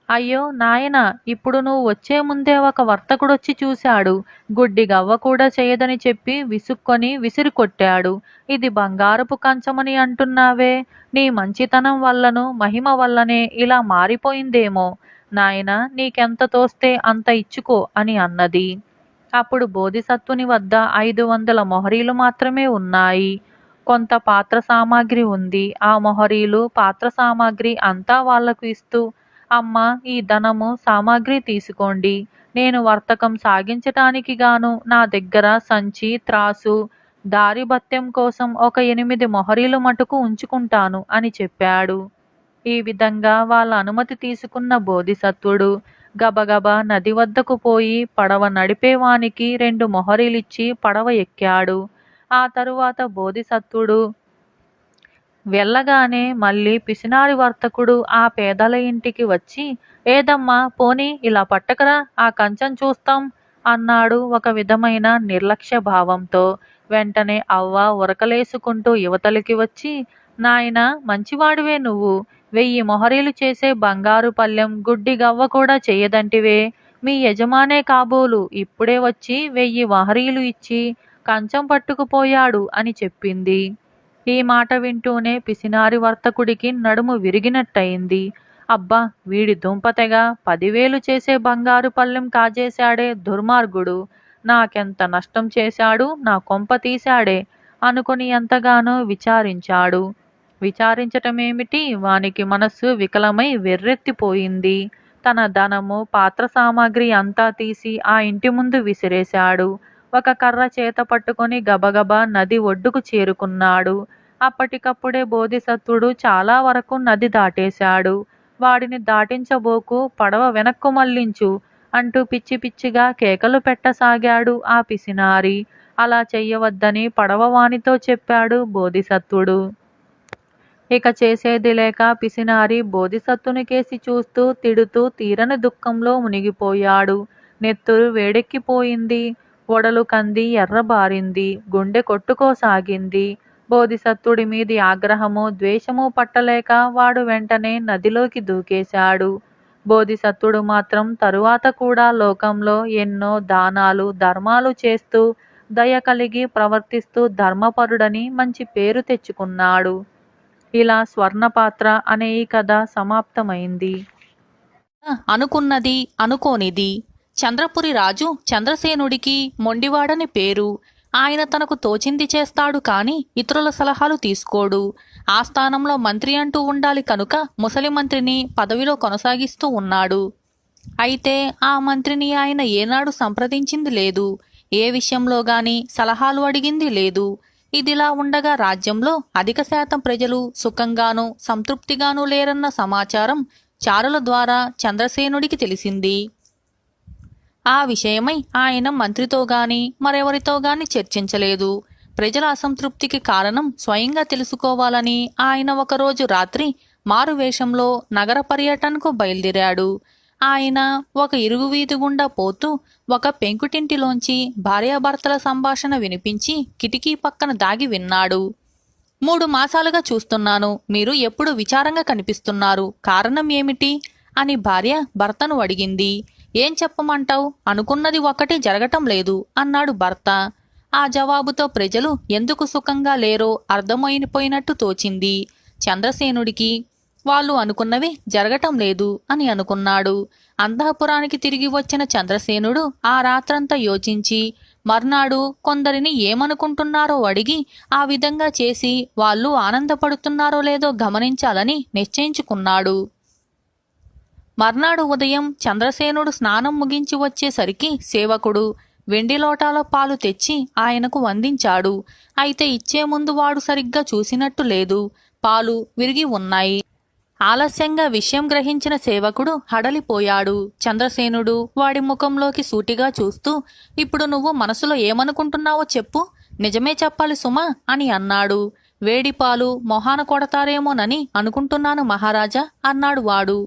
అయ్యో నాయనా, ఇప్పుడు నువ్వు వచ్చే ముందే ఒక వర్తకుడొచ్చి చూశాడు, గుడ్డి గవ్వ కూడా చేయదని చెప్పి విసుక్కొని విసిరి కొట్టాడు. ఇది బంగారపు కంచమని అంటున్నావే, నీ మంచితనం వల్లను మహిమ వల్లనే ఇలా మారిపోయిందేమో నాయనా, నీకెంత తోస్తే అంత ఇచ్చుకో అని అన్నది. అప్పుడు బోధిసత్వుని వద్ద 500 మొహరీలు మాత్రమే ఉన్నాయి. కొంత పాత్ర సామాగ్రి ఉంది. ఆ మొహరీలు పాత్ర సామాగ్రి అంతా వాళ్లకు ఇస్తూ, అమ్మ, ఈ ధనము సామాగ్రి తీసుకోండి, నేను వర్తకం సాగించటానికి గాను నా దగ్గర సంచి, త్రాసు, దారి భత్యం కోసం ఒక 8 మొహరీలు మటుకు ఉంచుకుంటాను అని చెప్పాడు. ఈ విధంగా వాళ్ళ అనుమతి తీసుకున్న బోధిసత్వుడు గబగబా నది వద్దకు పోయి పడవ నడిపేవానికి 2 మొహరీలిచ్చి పడవ ఎక్కాడు. ఆ తరువాత బోధిసత్వుడు వెళ్ళగానే మళ్ళీ పిసినారి వర్తకుడు ఆ పేదల ఇంటికి వచ్చి, ఏదమ్మా పోనీ ఇలా పట్టకరా, ఆ కంచం చూస్తాం అన్నాడు ఒక విధమైన నిర్లక్ష్య భావంతో. వెంటనే అవ్వ ఉరకలేసుకుంటూ యువతలికి వచ్చి, నాయనా మంచివాడివే నువ్వు, 1000 మొహరీలు చేసే బంగారు పళ్ళెం గుడ్డి గవ్వ కూడా చెయ్యదంటివే, మీ యజమానే కాబోలు ఇప్పుడే వచ్చి 1000 మొహరీలు ఇచ్చి కంచం పట్టుకుపోయాడు అని చెప్పింది. ఈ మాట వింటూనే పిసినారి వర్తకుడికి నడుము విరిగినట్టయింది. అబ్బా, వీడి దుంపతెగ 10,000 చేసే బంగారు పళ్ళెం కాజేశాడే దుర్మార్గుడు, నాకెంత నష్టం చేశాడు, నా కొంప తీశాడే అనుకుని ఎంతగానో విచారించాడు. విచారించటమేమిటి, వానికి మనస్సు వికలమై వెర్రెత్తిపోయింది. తన ధనము పాత్ర సామాగ్రి అంతా తీసి ఆ ఇంటి ముందు విసిరేశాడు. ఒక కర్ర చేత పట్టుకొని గబగబా నది ఒడ్డుకు చేరుకున్నాడు. అప్పటికప్పుడే బోధిసత్వుడు చాలా వరకు నది దాటేశాడు. వాడిని దాటించబోకు, పడవ వెనక్కు మళ్ళించు అంటూ పిచ్చి పిచ్చిగా కేకలు పెట్టసాగాడు ఆ పిసినారి. అలా చెయ్యవద్దని పడవ వానితో చెప్పాడు బోధిసత్వుడు. ఇక చేసేది లేక పిసినారి బోధిసత్వుని కేసి చూస్తూ తిడుతూ తీరని దుఃఖంలో మునిగిపోయాడు. నెత్తురు వేడెక్కిపోయింది. ఒడలు కంది ఎర్రబారింది. గుండె కొట్టుకోసాగింది. బోధిసత్వుడి మీది ఆగ్రహము ద్వేషము పట్టలేక వాడు వెంటనే నదిలోకి దూకేశాడు. బోధిసత్వుడు మాత్రం తరువాత కూడా లోకంలో ఎన్నో దానాలు ధర్మాలు చేస్తూ దయ కలిగి ప్రవర్తిస్తూ ధర్మపరుడని మంచి పేరు తెచ్చుకున్నాడు. ఇలా స్వర్ణపాత్ర అనే ఈ కథ సమాప్తమైంది.
అనుకున్నది అనుకోనిది. చంద్రపురి రాజు చంద్రసేనుడికి మొండివాడని పేరు. ఆయన తనకు తోచింది చేస్తాడు కాని ఇతరుల సలహాలు తీసుకోడు. ఆ స్థానంలో మంత్రి అంటూ ఉండాలి కనుక ముసలి మంత్రిని పదవిలో కొనసాగిస్తూ ఉన్నాడు. అయితే ఆ మంత్రిని ఆయన ఏనాడు సంప్రదించింది లేదు. ఏ విషయంలో గాని సలహాలు అడిగింది లేదు. ఇదిలా ఉండగా రాజ్యంలో అధిక శాతం ప్రజలు సుఖంగానూ సంతృప్తిగానూ లేరన్న సమాచారం చారుల ద్వారా చంద్రసేనుడికి తెలిసింది. ఆ విషయమై ఆయన మంత్రితో గాని మరెవరితో గాని చర్చించలేదు. ప్రజల అసంతృప్తికి కారణం స్వయంగా తెలుసుకోవాలని ఆయన ఒకరోజు రాత్రి మారువేషంలో నగర పర్యటనకు బయలుదేరాడు. ఆయన ఒక ఇరుగు వీధి గుండా పోతూ ఒక పెంకుటింటిలోంచి భార్యాభర్తల సంభాషణ వినిపించి కిటికీ పక్కన దాగి విన్నాడు. 3 మాసాలుగా చూస్తున్నాను, మీరు ఎప్పుడు విచారంగా కనిపిస్తున్నారు, కారణం ఏమిటి అని భార్య భర్తను అడిగింది. ఏం చెప్పమంటావు, అనుకున్నది ఒక్కటి జరగటం లేదు అన్నాడు భర్త. ఆ జవాబుతో ప్రజలు ఎందుకు సుఖంగా లేరో అర్థమైపోయినట్టు తోచింది చంద్రసేనుడికి. వాళ్ళు అనుకున్నవి జరగటం లేదు అని అనుకున్నాడు. అంతఃపురానికి తిరిగి వచ్చిన చంద్రసేనుడు ఆ రాత్రంతా యోచించి మర్నాడు కొందరిని ఏమనుకుంటున్నారో అడిగి ఆ విధంగా చేసి వాళ్ళు ఆనందపడుతున్నారో లేదో గమనించాలని నిశ్చయించుకున్నాడు. మర్నాడు ఉదయం చంద్రసేనుడు స్నానం ముగించి వచ్చేసరికి సేవకుడు వెండి లోటాలో పాలు తెచ్చి ఆయనకు వందించాడు. అయితే ఇచ్చే ముందు వాడు సరిగ్గా చూసినట్టు లేదు. పాలు విరిగి ఉన్నాయి. ఆలస్యంగా విషయం గ్రహించిన సేవకుడు హడలిపోయాడు. చంద్రసేనుడు వాడి ముఖంలోకి సూటిగా చూస్తూ, ఇప్పుడు నువ్వు మనసులో ఏమనుకుంటున్నావో చెప్పు, నిజమే చెప్పాలి సుమా అని అన్నాడు. వేడిపాలు మొహాన కొడతారేమోనని అనుకుంటున్నాను మహారాజా అన్నాడు వాడు.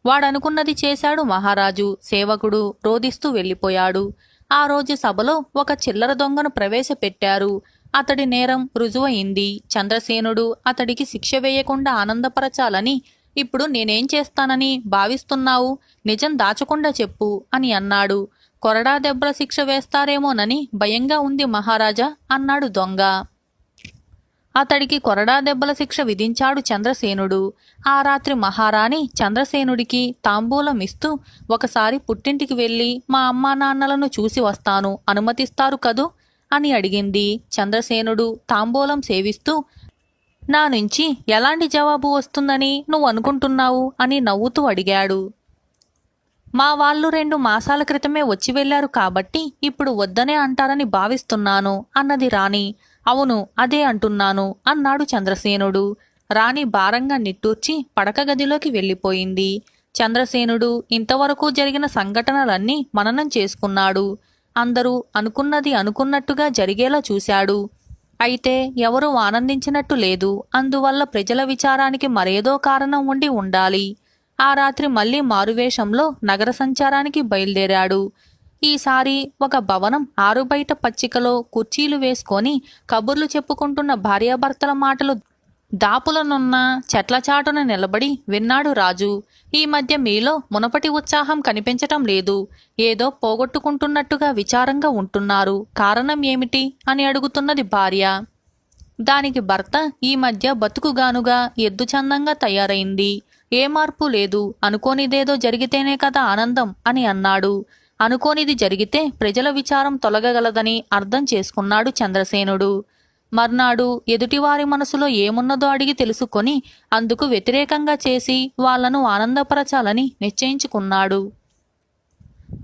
వాడనుకున్నది చేశాడు మహారాజు. సేవకుడు రోదిస్తూ వెళ్ళిపోయాడు. ఆ రోజు సభలో ఒక చిల్లర దొంగను ప్రవేశపెట్టారు. అతడి నేరం రుజువయింది. చంద్రసేనుడు అతడికి శిక్ష వేయకుండా ఆనందపరచాలని ఇప్పుడు నేనేం చేస్తానని భావిస్తున్నావు, నిజం దాచకుండా చెప్పు అని అన్నాడు. కొరడా దెబ్బల శిక్ష వేస్తారేమోనని భయంగా ఉంది మహారాజా అన్నాడు దొంగ. అతడికి కొరడా దెబ్బల శిక్ష విధించాడు చంద్రసేనుడు. ఆ రాత్రి మహారాణి చంద్రసేనుడికి తాంబూలం ఇస్తూ, ఒకసారి పుట్టింటికి వెళ్ళి మా అమ్మా నాన్నలను చూసి వస్తాను, అనుమతిస్తారు కదూ అని అడిగింది. చంద్రసేనుడు తాంబూలం సేవిస్తూ, నా నుంచి ఎలాంటి జవాబు వస్తుందని నువ్వు అనుకుంటున్నావు అని నవ్వుతూ అడిగాడు. మా వాళ్ళు 2 మాసాల క్రితమే వచ్చి వెళ్లారు కాబట్టి ఇప్పుడు వద్దనే అంటారని భావిస్తున్నాను అన్నది రాణి. అవును, అదే అంటున్నాను అన్నాడు చంద్రసేనుడు. రాణి భారంగా నిట్టూర్చి పడక గదిలోకి వెళ్ళిపోయింది. చంద్రసేనుడు ఇంతవరకు జరిగిన సంఘటనలన్నీ మననం చేసుకున్నాడు. అందరూ అనుకున్నది అనుకున్నట్టుగా జరిగేలా చూశాడు. అయితే ఎవరూ ఆనందించినట్టు లేదు. అందువల్ల ప్రజల విచారానికి మరేదో కారణం ఉండి ఉండాలి. ఆ రాత్రి మళ్లీ మారువేషంలో నగర సంచారానికి బయలుదేరాడు. ఈసారి ఒక భవనం ఆరుబయట పచ్చికలో కుర్చీలు వేసుకొని కబుర్లు చెప్పుకుంటున్న భార్యాభర్తల మాటలు దాపులనున్న చెట్ల చాటున నిలబడి విన్నాడు రాజు. ఈ మధ్య మీలో మునపటి ఉత్సాహం కనిపించటం లేదు. ఏదో పోగొట్టుకుంటున్నట్టుగా విచారంగా ఉంటున్నారు. కారణం ఏమిటి అని అడుగుతున్నది భార్య. దానికి భర్త, ఈ మధ్య బతుకుగానుగా ఎద్దు చందంగా తయారైంది. ఏ మార్పు లేదు. అనుకోనిదేదో జరిగితేనే కదా ఆనందం అని అన్నాడు. అనుకోనిది జరిగితే ప్రజల విచారం తొలగగలదని అర్థం చేసుకున్నాడు చంద్రసేనుడు. మర్నాడు ఎదుటివారి మనసులో ఏమున్నదో అడిగి తెలుసుకొని అందుకు వ్యతిరేకంగా చేసి వాళ్లను ఆనందపరచాలని నిశ్చయించుకున్నాడు.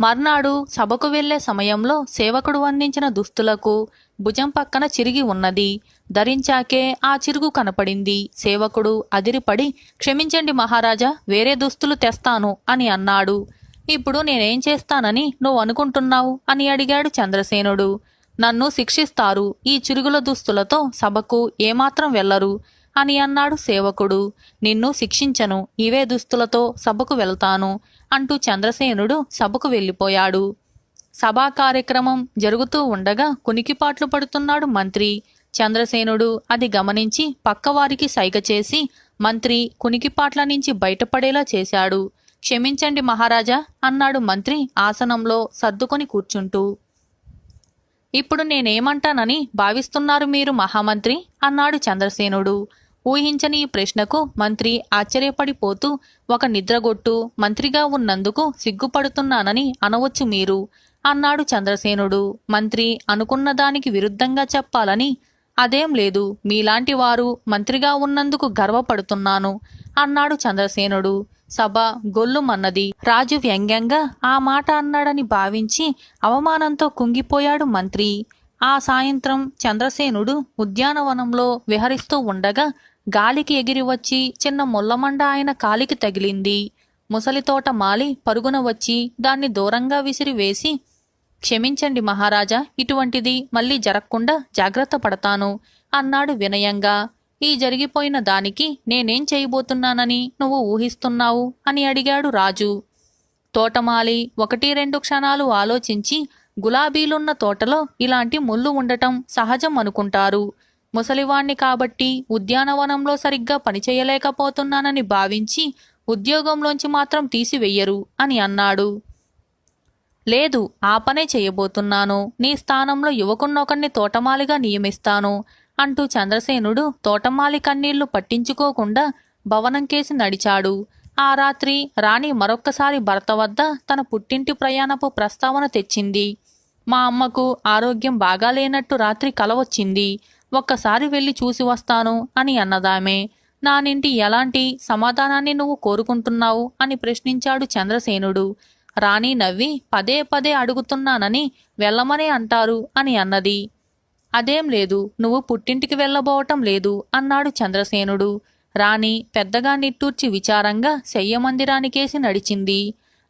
మర్నాడు సభకు వెళ్లే సమయంలో సేవకుడు అందించిన దుస్తులకు భుజం పక్కన చిరిగి ఉన్నది. ధరించాకే ఆ చిరుగు కనపడింది. సేవకుడు అదిరిపడి, క్షమించండి మహారాజా, వేరే దుస్తులు తెస్తాను అని అన్నాడు. ఇప్పుడు నేనేం చేస్తానని నువ్వు అనుకుంటున్నావు అని అడిగాడు చంద్రసేనుడు. నన్ను శిక్షిస్తారు. ఈ చిరుగుల దుస్తులతో సభకు ఏమాత్రం వెళ్లరు అని అన్నాడు సేవకుడు. నిన్ను శిక్షించను, ఇవే దుస్తులతో సభకు వెళ్తాను అంటూ చంద్రసేనుడు సభకు వెళ్ళిపోయాడు. సభా కార్యక్రమం జరుగుతూ ఉండగా కునికిపాట్లు పడుతున్నాడు మంత్రి. చంద్రసేనుడు అది గమనించి పక్కవారికి సైగ చేసి మంత్రి కునికిపాట్ల నుంచి బయటపడేలా చేశాడు. క్షమించండి మహారాజా అన్నాడు మంత్రి ఆసనంలో సర్దుకొని కూర్చుంటూ. ఇప్పుడు నేనేమంటానని భావిస్తున్నారు మీరు మహామంత్రి అన్నాడు చంద్రసేనుడు. ఊహించని ఈ ప్రశ్నకు మంత్రి ఆశ్చర్యపడిపోతూ, ఒక నిద్రగొట్టు మంత్రిగా ఉన్నందుకు సిగ్గుపడుతున్నానని అనవచ్చు మీరు అన్నాడు చంద్రసేనుడు. మంత్రి అనుకున్న దానికి విరుద్ధంగా చెప్పాలని, అదేం లేదు, మీలాంటి వారు మంత్రిగా ఉన్నందుకు గర్వపడుతున్నాను అన్నాడు చంద్రసేనుడు. సభ గొల్లుమన్నది. రాజు వ్యంగ్యంగా ఆ మాట అన్నాడని భావించి అవమానంతో కుంగిపోయాడు మంత్రి. ఆ సాయంత్రం చంద్రసేనుడు ఉద్యానవనంలో విహరిస్తూ ఉండగా గాలికి ఎగిరి వచ్చి చిన్న ముల్లమండ ఆయన కాలికి తగిలింది. ముసలితోట మాలి పరుగున వచ్చి దాన్ని దూరంగా విసిరివేసి, క్షమించండి మహారాజా, ఇటువంటిది మళ్ళీ జరగకుండా జాగ్రత్త పడతాను అన్నాడు వినయంగా. ఈ జరిగిపోయిన దానికి నేనేం చేయబోతున్నానని నువ్వు ఊహిస్తున్నావు అని అడిగాడు రాజు. తోటమాలి 1-2 క్షణాలు ఆలోచించి, గులాబీలున్న తోటలో ఇలాంటి ముళ్ళు ఉండటం సహజం అనుకుంటారు. ముసలివాణ్ణి కాబట్టి ఉద్యానవనంలో సరిగ్గా పనిచేయలేకపోతున్నానని భావించి ఉద్యోగంలోంచి మాత్రం తీసివెయ్యరు అని అన్నాడు. లేదు, ఆ పనే చేయబోతున్నాను. నీ స్థానంలో యువకున్నొకణ్ణి తోటమాలిగా నియమిస్తాను అంటూ చంద్రసేనుడు తోటమాలి కన్నీళ్లు పట్టించుకోకుండా భవనంకేసి నడిచాడు. ఆ రాత్రి రాణి మరొక్కసారి భర్త వద్ద తన పుట్టింటి ప్రయాణపు ప్రస్తావన తెచ్చింది. మా అమ్మకు ఆరోగ్యం బాగాలేనట్టు రాత్రి కల వచ్చింది. ఒక్కసారి వెళ్ళి చూసి వస్తాను అని అన్నదామే. నా నింటి ఎలాంటి సమాధానాన్ని నువ్వు కోరుకుంటున్నావు అని ప్రశ్నించాడు చంద్రసేనుడు. రాణి నవ్వి, పదే పదే అడుగుతున్నానని వెళ్ళమనే అంటారు అని అన్నది. అదేం లేదు, నువ్వు పుట్టింటికి వెళ్ళబోవటం లేదు అన్నాడు చంద్రసేనుడు. రాణి పెద్దగా నిట్టూర్చి విచారంగా శయ్యమందిరానికేసి నడిచింది.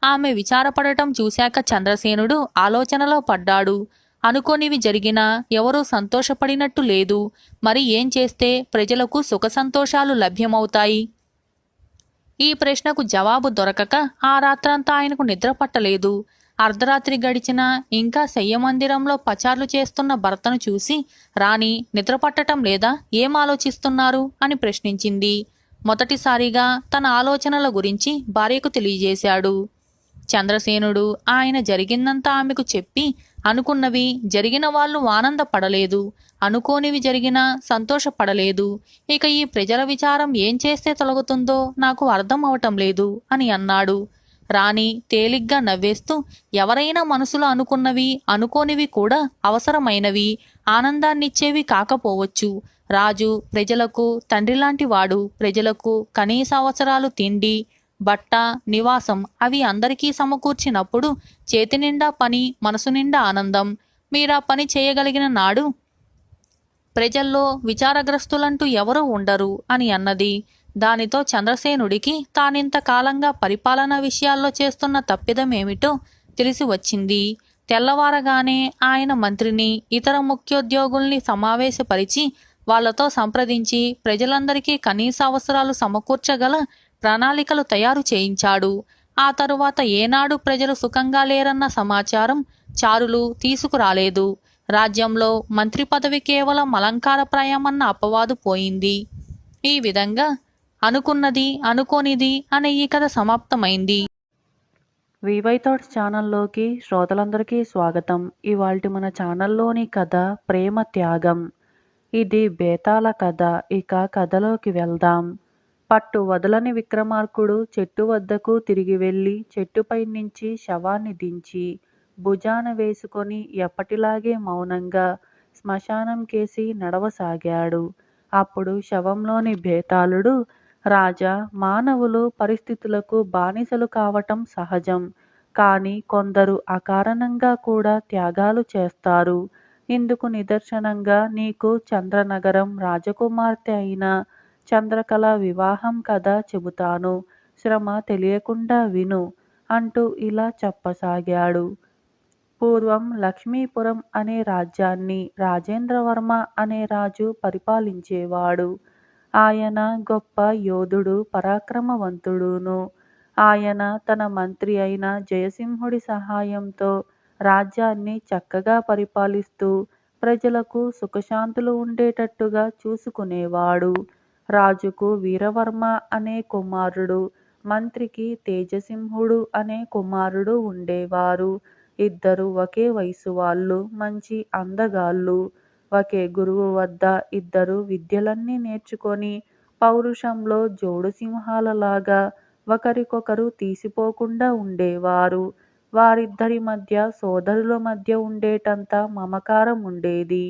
ఆమె విచారపడటం చూశాక చంద్రసేనుడు ఆలోచనలో పడ్డాడు. అనుకోనివి జరిగినా ఎవరూ సంతోషపడినట్టు లేదు. మరి ఏం చేస్తే ప్రజలకు సుఖ సంతోషాలు లభ్యమవుతాయి? ఈ ప్రశ్నకు జవాబు దొరకక ఆ రాత్రంతా ఆయనకు నిద్ర పట్టలేదు. అర్ధరాత్రి గడిచినా ఇంకా శయ్యమందిరంలో పచార్లు చేస్తున్న భర్తను చూసి, రాణి నిద్రపట్టటం లేదా, ఏం ఆలోచిస్తున్నారు అని ప్రశ్నించింది. మొదటిసారిగా తన ఆలోచనల గురించి భార్యకు తెలియజేశాడు. చంద్రసేనుడు ఆయన జరిగిందంతా ఆమెకు చెప్పి, అనుకున్నవి జరిగిన వాళ్ళు ఆనందపడలేదు, అనుకోనివి జరిగినా సంతోషపడలేదు. ఇక ఈ ప్రజల విచారం ఏం చేస్తే తొలగుతుందో నాకు అర్థం అవటం లేదు అని అన్నాడు. రాణి తేలిగ్గా నవ్వేస్తూ, ఎవరైనా మనసులో అనుకున్నవి అనుకోనివి కూడా అవసరమైనవి, ఆనందాన్నిచ్చేవి కాకపోవచ్చు. రాజు ప్రజలకు తండ్రిలాంటి వాడు. ప్రజలకు కనీస అవసరాలు తిండి, బట్ట, నివాసం అవి అందరికీ సమకూర్చినప్పుడు చేతి నిండా పని, మనసు నిండా ఆనందం. మీరా పని చేయగలిగిన నాడు ప్రజల్లో విచారగ్రస్తులంటూ ఎవరూ ఉండరు అని అన్నది. దానితో చంద్రసేనుడికి తానింత కాలంగా పరిపాలనా విషయాల్లో చేస్తున్న తప్పిదమేమిటో తెలిసి వచ్చింది. తెల్లవారగానే ఆయన మంత్రిని, ఇతర ముఖ్యోద్యోగుల్ని సమావేశపరిచి వాళ్లతో సంప్రదించి ప్రజలందరికీ కనీస అవసరాలు సమకూర్చగల ప్రణాళికలు తయారు చేయించాడు. ఆ తరువాత ఏనాడు ప్రజలు సుఖంగా లేరన్న సమాచారం చారులు తీసుకురాలేదు. రాజ్యంలో మంత్రి పదవి కేవలం అలంకారప్రాయమన్న అపవాదు పోయింది. ఈ విధంగా అనుకున్నది అనుకోనిది అనే ఈ కథ సమాప్తమైంది.
వివై థాట్స్ ఛానల్లోకి శ్రోతలందరికీ స్వాగతం. ఇవాల్టి మన ఛానల్లోని కథ ప్రేమ త్యాగం. ఇది బేతాళ కథ. ఇక కథలోకి వెళ్దాం. పట్టు వదలని విక్రమార్కుడు చెట్టు వద్దకు తిరిగి వెళ్ళి చెట్టుపై నుంచి శవాన్ని దించి భుజాన వేసుకొని ఎప్పటిలాగే మౌనంగా శ్మశానం కేసి నడవసాగాడు. అప్పుడు శవంలోని బేతాళుడు, రాజా, మానవులు పరిస్థితులకు బానిసలు కావటం సహజం. కానీ కొందరు అకారణంగా కూడా త్యాగాలు చేస్తారు. ఇందుకు నిదర్శనంగా నీకు చంద్రనగరం రాజకుమార్తె అయిన చంద్రకళ వివాహం కథ చెబుతాను. శ్రమ తెలియకుండా విను అంటూ ఇలా చెప్పసాగాడు. పూర్వం లక్ష్మీపురం అనే రాజ్యాన్ని రాజేంద్రవర్మ అనే రాజు పరిపాలించేవాడు. ఆయన గొప్ప యోధుడు, పరాక్రమవంతుడును. ఆయన తన మంత్రి అయిన జయసింహుడి సహాయంతో రాజ్యాన్ని చక్కగా పరిపాలిస్తూ ప్రజలకు సుఖశాంతులు ఉండేటట్టుగా చూసుకునేవాడు. రాజుకు వీరవర్మ అనే కుమారుడు, మంత్రికి తేజసింహుడు అనే కుమారుడు ఉండేవారు. ఇద్దరు ఒకే వయసు వాళ్ళు, మంచి అందగాళ్ళు. ఒకే గురువు వద్ద ఇద్దరు విద్యలన్నీ నేర్చుకొని పౌరుషంలో జోడు సింహాలలాగా ఒకరికొకరు తీసిపోకుండా ఉండేవారు. వారిద్దరి మధ్య సోదరుల మధ్య ఉండేటంత మమకారం ఉండేది.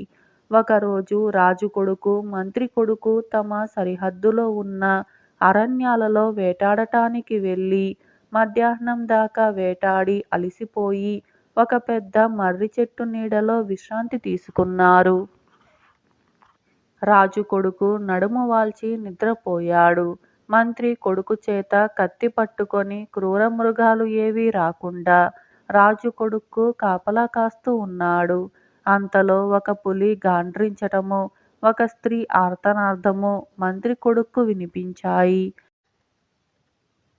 ఒకరోజు రాజు కొడుకు, మంత్రి కొడుకు తమ సరిహద్దులో ఉన్న అరణ్యాలలో వేటాడటానికి వెళ్ళి మధ్యాహ్నం దాకా వేటాడి అలిసిపోయి ఒక పెద్ద మర్రి చెట్టు నీడలో విశ్రాంతి తీసుకున్నారు. రాజు కొడుకు నడుము వాల్చి నిద్రపోయాడు. మంత్రి కొడుకు చేత కత్తి పట్టుకొని క్రూర మృగాలు ఏవీ రాకుండా రాజు కొడుకు కాపలా కాస్తూ ఉన్నాడు. అంతలో ఒక పులి గాండ్రించటము, ఒక స్త్రీ ఆర్తనాదము మంత్రి కొడుక్కు వినిపించాయి.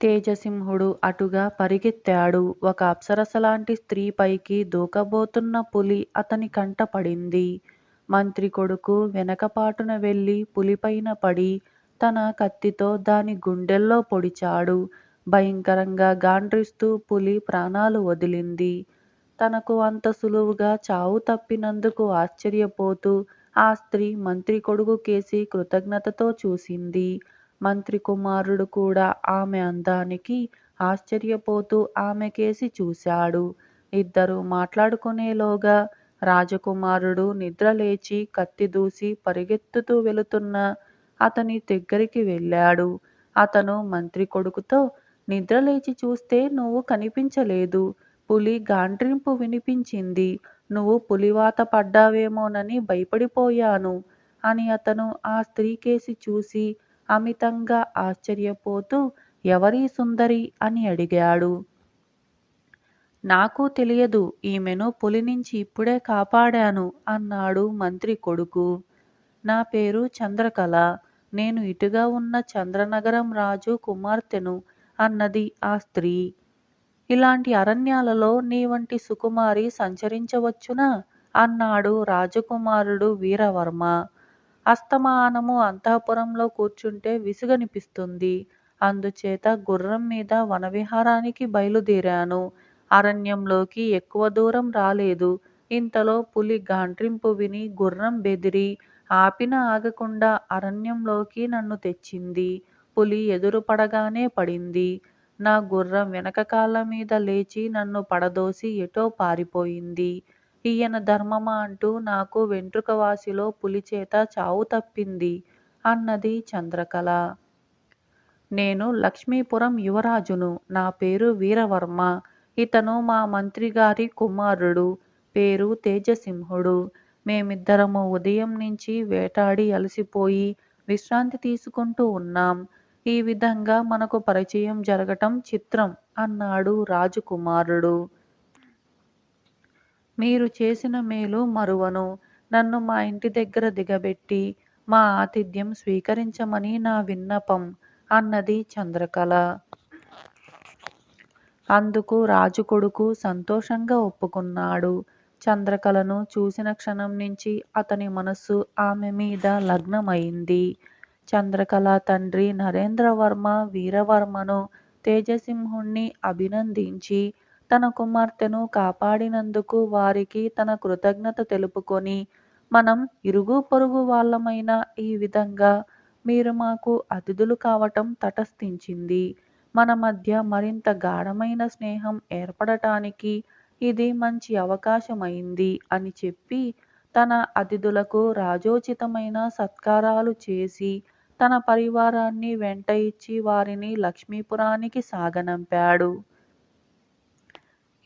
తేజసింహుడు అటుగా పరిగెత్తాడు. ఒక అప్సరసలాంటి స్త్రీ పైకి దూకబోతున్న పులి అతని కంట పడింది. మంత్రి కొడుకు వెనకపాటున వెళ్ళి పులిపైన పడి తన కత్తితో దాని గుండెల్లో పొడిచాడు. భయంకరంగా గాండ్రిస్తూ పులి ప్రాణాలు వదిలింది. తనకు అంత సులువుగా చావు తప్పినందుకు ఆశ్చర్యపోతూ ఆ స్త్రీ మంత్రి కొడుకు కేసి కృతజ్ఞతతో చూసింది. మంత్రి కుమారుడు కూడా ఆమె అందానికి ఆశ్చర్యపోతూ ఆమె కేసి చూశాడు. ఇద్దరు మాట్లాడుకునేలోగా రాజకుమారుడు నిద్రలేచి కత్తి దూసి పరిగెత్తుతూ వెళుతున్న అతని దగ్గరికి వెళ్ళాడు. అతను మంత్రి కొడుకుతో, నిద్రలేచి చూస్తే నువ్వు కనిపించలేదు. పులి గాండ్రింపు వినిపించింది. నువ్వు పులివాత పడ్డావేమోనని భయపడిపోయాను అని అతను ఆ స్త్రీ కేసి చూసి అమితంగా ఆశ్చర్యపోతూ, ఎవరీ సుందరి అని అడిగాడు. నాకు తెలియదు, ఈమెను పులి నుంచి ఇప్పుడే కాపాడాను అన్నాడు మంత్రి కొడుకు. నా పేరు చంద్రకళ. నేను ఇటుగా ఉన్న చంద్రనగరం రాజు కుమార్తెను అన్నది ఆ స్త్రీ. ఇలాంటి అరణ్యాలలో నీ వంటి సుకుమారి సంచరించవచ్చునా అన్నాడు రాజకుమారుడు వీరవర్మ. అస్తమానము అంతఃపురంలో కూర్చుంటే విసుగనిపిస్తుంది. అందుచేత గుర్రం మీద వనవిహారానికి బయలుదేరాను. అరణ్యంలోకి ఎక్కువ దూరం రాలేదు. ఇంతలో పులి గాండ్రింపు విని గుర్రం బెదిరి ఆపిన ఆగకుండా అరణ్యంలోకి నన్ను తెచ్చింది. పులి ఎదురు పడగానే పడింది. నా గుర్రం వెనక కాళ్ళ మీద లేచి నన్ను పడదోసి ఎటో పారిపోయింది. ఈయన ధర్మమా అంటూ నాకు వెంట్రుక వాసిలో పులిచేత చావు తప్పింది అన్నది చంద్రకళ. నేను లక్ష్మీపురం యువరాజును. నా పేరు వీరవర్మ. ఇతను మా మంత్రి గారి కుమారుడు. పేరు తేజసింహుడు. మేమిద్దరము ఉదయం నుంచి వేటాడి అలసిపోయి విశ్రాంతి తీసుకుంటూ ఉన్నాం. ఈ విధంగా మనకు పరిచయం జరగటం చిత్రం అన్నాడు రాజకుమారుడు. మీరు చేసిన మేలు మరువను. నన్ను మా ఇంటి దగ్గర దిగబెట్టి మా ఆతిథ్యం స్వీకరించమని నా విన్నపం అన్నది చంద్రకళ. అందుకు రాజు కొడుకు సంతోషంగా ఒప్పుకున్నాడు. చంద్రకళను చూసిన క్షణం నుంచి అతని మనస్సు ఆమె మీద లగ్నమైంది. చంద్రకళ తండ్రి నరేంద్రవర్మ వీరవర్మను తేజసింహుణ్ణి అభినందించి తన కుమార్తెను కాపాడినందుకు వారికి తన కృతజ్ఞత తెలుపుకొని, మనం ఇరుగు పొరుగు వాళ్ళమైన ఈ విధంగా మీరు మాకు అతిథులు కావటం తటస్థించింది. మన మధ్య మరింత గాఢమైన స్నేహం ఏర్పడటానికి ఇది మంచి అవకాశమైంది అని చెప్పి తన అతిథులకు రాజోచితమైన సత్కారాలు చేసి తన పరివారాన్ని వెంట ఇచ్చి వారిని లక్ష్మీపురానికి సాగనంపాడు.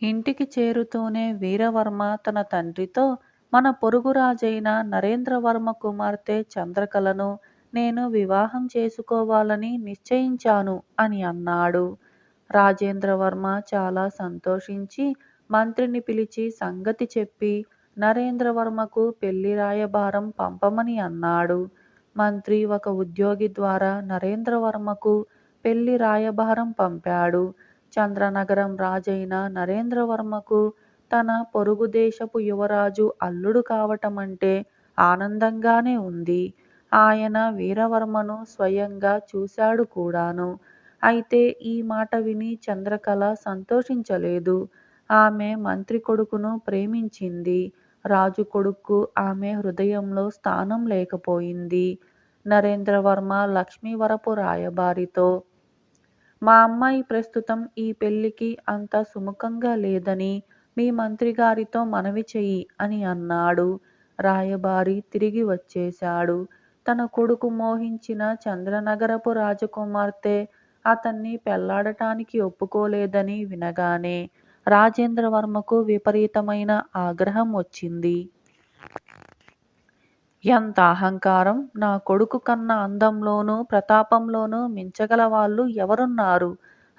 ఇంటికి చేరుతూనే వీరవర్మ తన తండ్రితో, మన పొరుగు రాజైన నరేంద్రవర్మ కుమార్తె చంద్రకళను నేను వివాహం చేసుకోవాలని నిశ్చయించాను అని అన్నాడు. రాజేంద్రవర్మ చాలా సంతోషించి మంత్రిని పిలిచి సంగతి చెప్పి నరేంద్రవర్మకు పెళ్లి రాయబారం పంపమని అన్నాడు. మంత్రి ఒక ఉద్యోగి ద్వారా నరేంద్రవర్మకు పెళ్లి రాయబారం పంపాడు. చంద్రనగరం రాజైన నరేంద్రవర్మకు తన పొరుగు దేశపు యువరాజు అల్లుడు కావటమంటే ఆనందంగానే ఉంది. ఆయన వీరవర్మను స్వయంగా చూశాడు కూడాను. అయితే ఈ మాట విని చంద్రకళ సంతోషించలేదు. ఆమె మంత్రి కొడుకును ప్రేమించింది. రాజు కొడుకు ఆమె హృదయంలో స్థానం లేకపోయింది. నరేంద్రవర్మ లక్ష్మీవరపు రాయబారితో, మా అమ్మాయి ప్రస్తుతం ఈ పెళ్లికి అంత సుముఖంగా లేదని మీ మంత్రి గారితో మనవి చెయ్యి అని అన్నాడు. రాయబారి తిరిగి వచ్చేశాడు. తన కొడుకు మోహించిన చంద్రనగరపు రాజకుమార్తె అతన్ని పెళ్లాడటానికి ఒప్పుకోలేదని వినగానే రాజేంద్రవర్మకు విపరీతమైన ఆగ్రహం వచ్చింది. ఎంత అహంకారం! నా కొడుకు కన్నా అందంలోనూ ప్రతాపంలోనూ మించగల వాళ్ళు ఎవరున్నారు?